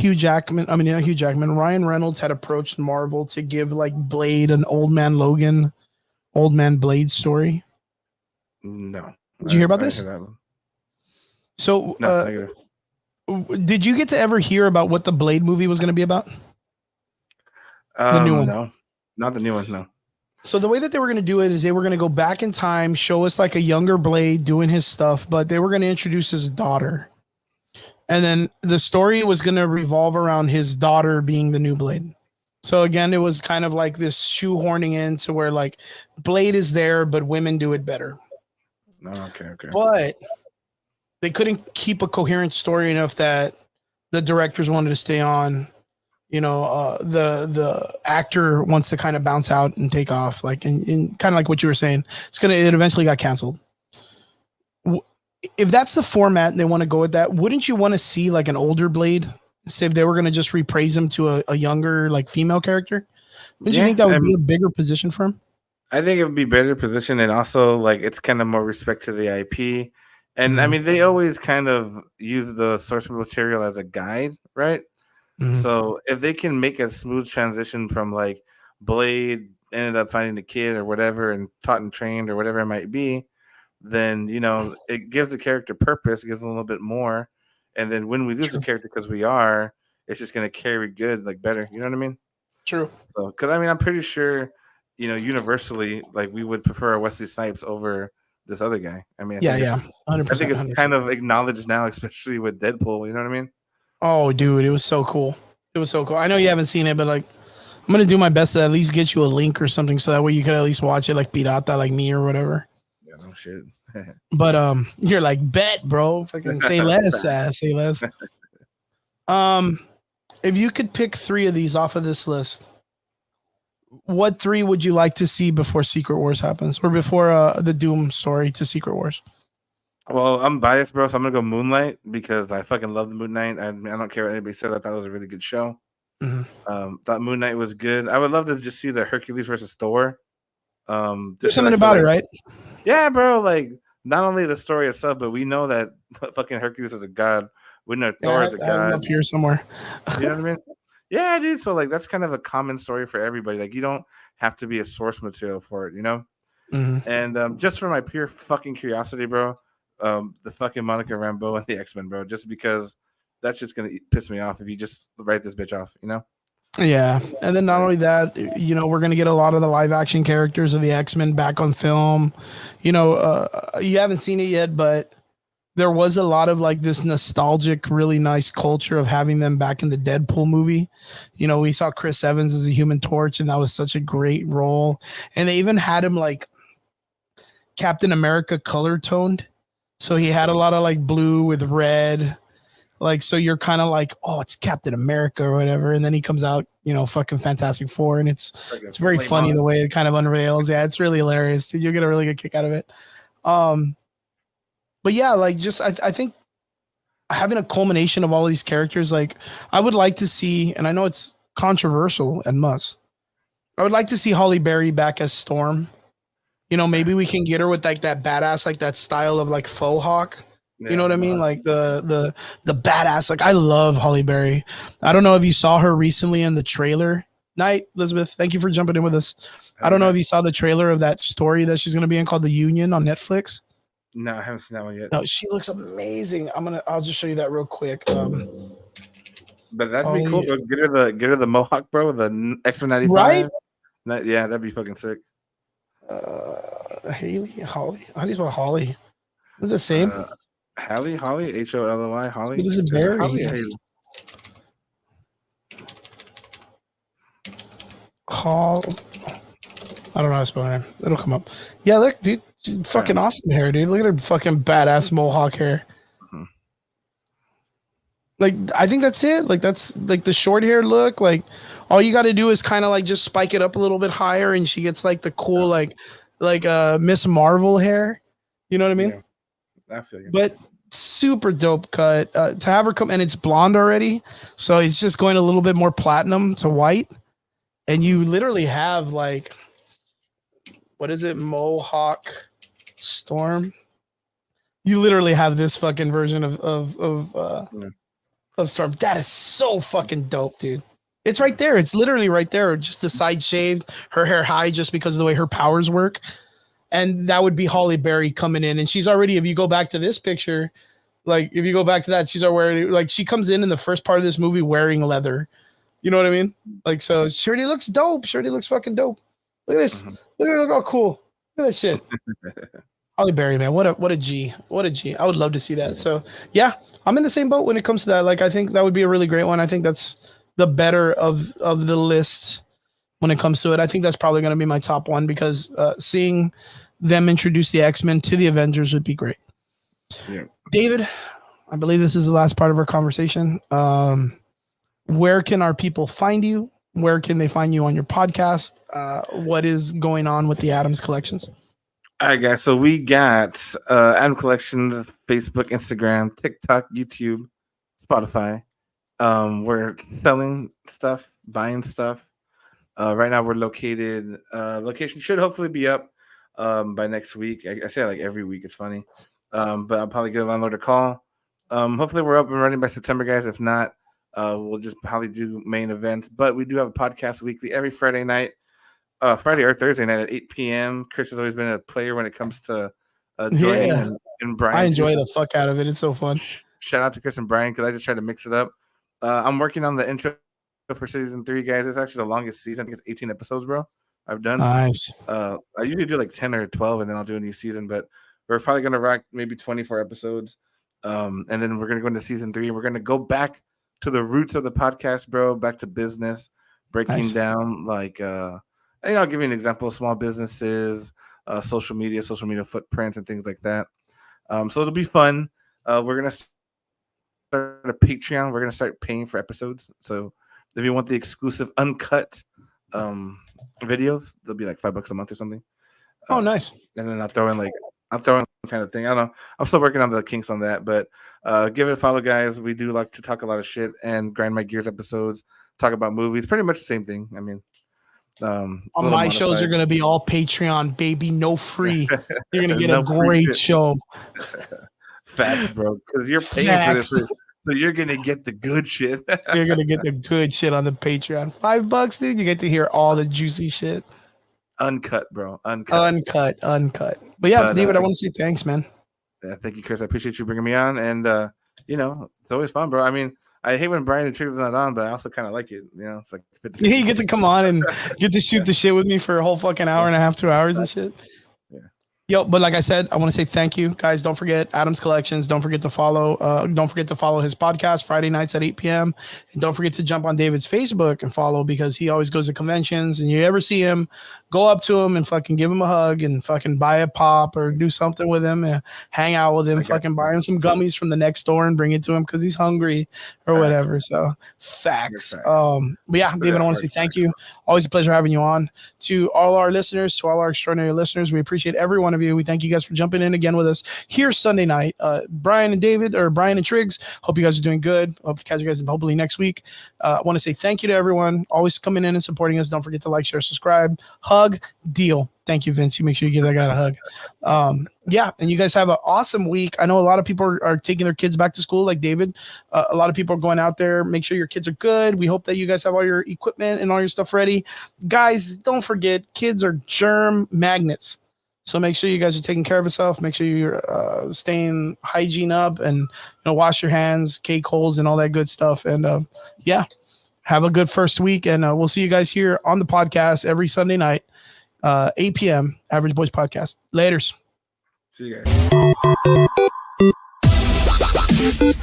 Ryan Reynolds had approached Marvel to give like Blade an Old Man Logan, Old Man Blade story? No. Did you hear about this? So, no, did you get to ever hear about what the Blade movie was going to be about? The new one? No, not the new one. No. So the way that they were going to do it is they were going to go back in time, show us like a younger Blade doing his stuff, but they were going to introduce his daughter. And then the story was going to revolve around his daughter being the new Blade. So again, it was kind of like this shoehorning into where like Blade is there, but women do it better. Okay. But they couldn't keep a coherent story enough that the directors wanted to stay on. The actor wants to kind of bounce out and take off, like and kind of like what you were saying. It eventually got canceled. If that's the format and they want to go with that, wouldn't you want to see like an older Blade? Say if they were going to just repraise him to a younger like female character, wouldn't you think that would be a bigger position for him? I think it would be better position, and also like it's kind of more respect to the IP. And I mean, they always kind of use the source material as a guide, right? So if they can make a smooth transition from like Blade ended up finding the kid or whatever and taught and trained or whatever it might be, then it gives the character purpose, it gives them a little bit more. And then when we lose the character because it's just gonna carry good, like better. You know what I mean? True. So because I mean I'm pretty sure, universally, like we would prefer Wesley Snipes over this other guy. I mean, 100%. I think it's kind of acknowledged now, especially with Deadpool. You know what I mean? Oh, dude, it was so cool. It was so cool. I know you haven't seen it, but like, I'm gonna do my best to at least get you a link or something, so that way you can at least watch it, like pirata, like me or whatever. Yeah, no shit. But you're like, bet, bro. Fucking say less, say less. If you could pick 3 of these off of this list, what 3 would you like to see before Secret Wars happens, or before the Doom story to Secret Wars? Well, I'm biased, bro, so I'm gonna go Moonlight because I fucking love the Moon Knight. I don't care what anybody says. I thought it was a really good show. Thought Moon Knight was good. I would love to just see the Hercules versus Thor. There's something about it, right? Yeah, bro. Like not only the story itself, but we know that fucking Hercules is a god. We know Thor is a god. Up here somewhere. You know what I mean? Yeah, dude. So like that's kind of a common story for everybody. Like you don't have to be a source material for it, And just for my pure fucking curiosity, bro. The fucking Monica Rambeau and the Xmen, bro, just because that's just gonna piss me off if you just write this bitch off, Yeah, and then not only that, we're gonna get a lot of the live action characters of the X-Men back on film. You haven't seen it yet, but there was a lot of like this nostalgic, really nice culture of having them back in the Deadpool movie. We saw Chris Evans as a Human Torch, and that was such a great role. And they even had him like Captain America color toned. So he had a lot of like blue with red, like, so you're kind of like, oh, it's Captain America or whatever. And then he comes out, fucking Fantastic Four. And it's very funny the way it kind of unrails. Yeah, it's really hilarious. Dude, you'll get a really good kick out of it. But yeah, like I think having a culmination of all of these characters, like I would like to see, and I know it's controversial and I would like to see Halle Berry back as Storm. Maybe we can get her with like that badass, like that style of like faux hawk. You know what I mean? Like the badass. Like I love Halle Berry. I don't know if you saw her recently in the trailer. Night, Elizabeth. Thank you for jumping in with us. I don't know if you saw the trailer of that story that she's going to be in called The Union on Netflix. No, I haven't seen that one yet. No, she looks amazing. I'll just show you that real quick. But that'd be cool, bro. Get her the mohawk, bro. The Xmen 95. Right? Yeah, that'd be fucking sick. Holly. How do you spell Holly? They're the same. Holly, Holly, Holly. This is Barry. Holly or Haley? Hall. I don't know how to spell her name. It'll come up. Yeah, look, dude. She's fucking awesome hair, dude. Look at her fucking badass mohawk hair. Mm-hmm. Like, I think that's it. Like, that's like the short hair look. Like, all you got to do is kind of like just spike it up a little bit higher, and she gets like the cool like Miss Marvel hair. You know what I mean? Yeah, I feel you. But super dope cut. To have her come, and it's blonde already, so it's just going a little bit more platinum to white, and you literally have like, what is it? Mohawk Storm. You literally have this fucking version of Storm. That is so fucking dope, dude. It's right there. It's literally right there. Just the side shaved, her hair high, just because of the way her powers work. And that would be Holly Berry coming in. And she's already, if you go back to this picture, like if you go back to that, she's already like, she comes in the first part of this movie wearing leather. You know what I mean? Like, so she already looks dope. She already looks fucking dope. Look at this. Look at her. Look how cool. Look at that shit. Holly Berry, man. What a G. What a G. I would love to see that. So yeah, I'm in the same boat when it comes to that. Like, I think that would be a really great one. I think that's the better of the list when it comes to it. I think that's probably going to be my top one because seeing them introduce the X-Men to the Avengers would be great. Yeah. David, I believe this is the last part of our conversation. Where can our people find you? Where can they find you on your podcast? What is going on with the Adams Collections? All right, guys. So we got Adam Collections, Facebook, Instagram, TikTok, YouTube, Spotify. We're selling stuff, buying stuff. Right now, we're located. Location should hopefully be up by next week. I say like every week. It's funny, but I'll probably get a landlord a call. Hopefully, we're up and running by September, guys. If not, we'll just probably do main events. But we do have a podcast weekly every Friday night. Friday or Thursday night at 8 p.m. Chris has always been a player when it comes to joining and Brian. I enjoy the fuck out of it. It's so fun. Shout out to Chris and Brian because I just try to mix it up. I'm working on the intro for season 3, guys. It's actually the longest season. I think it's 18 episodes, bro. I've done. Nice. I usually do like 10 or 12, and then I'll do a new season. But we're probably gonna rock maybe 24 episodes, and then we're gonna go into season 3. We're gonna go back to the roots of the podcast, bro. Back to business, breaking down like. I'll give you an example of small businesses, social media footprints, and things like that. So it'll be fun. We're going to start a Patreon. We're going to start paying for episodes. So if you want the exclusive uncut videos, they'll be like $5 a month or something. Oh, nice. And then I'll throw in kind of thing. I don't know. I'm still working on the kinks on that, but give it a follow, guys. We do like to talk a lot of shit and grind my gears episodes, talk about movies, pretty much the same thing. I mean, on my shows are going to be all Patreon, baby, no free. You're going to get a great show. Facts, bro, because you're paying for this, so you're going to get the good shit. You're going to get the good shit on the Patreon. $5, dude. You get to hear all the juicy shit. Uncut, bro. Uncut. But yeah, David, I want to say thanks, man. Yeah, thank you, Chris. I appreciate you bringing me on, and it's always fun, bro. I mean, I hate when Brian and Trigger's not on, but I also kind of like it. You know, it's like 50. You get to come on and get to shoot the shit with me for a whole fucking hour and a half, 2 hours and shit. Yeah. Yo, but like I said, I want to say thank you, guys. Don't forget Adams Collections. Don't forget to follow. Don't forget to follow his podcast Friday nights at 8 p.m. And don't forget to jump on David's Facebook and follow because he always goes to conventions. And you ever see him, go up to him and fucking give him a hug and fucking buy a pop or do something with him and hang out with him. Fucking buy him some gummies from the next store and bring it to him because he's hungry or whatever. So facts. But yeah, David, I want to say thank you. Always a pleasure having you on. To all our listeners, to all our extraordinary listeners, we appreciate every one of you. We thank you guys for jumping in again with us here Sunday night. Brian and David, or Brian and Triggs, hope you guys are doing good. Hope to catch you guys hopefully next week. I want to say thank you to everyone always coming in and supporting us. Don't forget to like, share, subscribe, hug, deal. Thank you, Vince. You make sure you give that guy a hug. Yeah, and you guys have an awesome week. I know a lot of people are taking their kids back to school, like David. A lot of people are going out there. Make sure your kids are good. We hope that you guys have all your equipment and all your stuff ready. Guys, don't forget, kids are germ magnets. So make sure you guys are taking care of yourself. Make sure you're staying hygiene up and wash your hands, cake holes, and all that good stuff. And yeah, have a good first week. And we'll see you guys here on the podcast every Sunday night, 8 p.m. Average Boys Podcast. Laters. See you guys.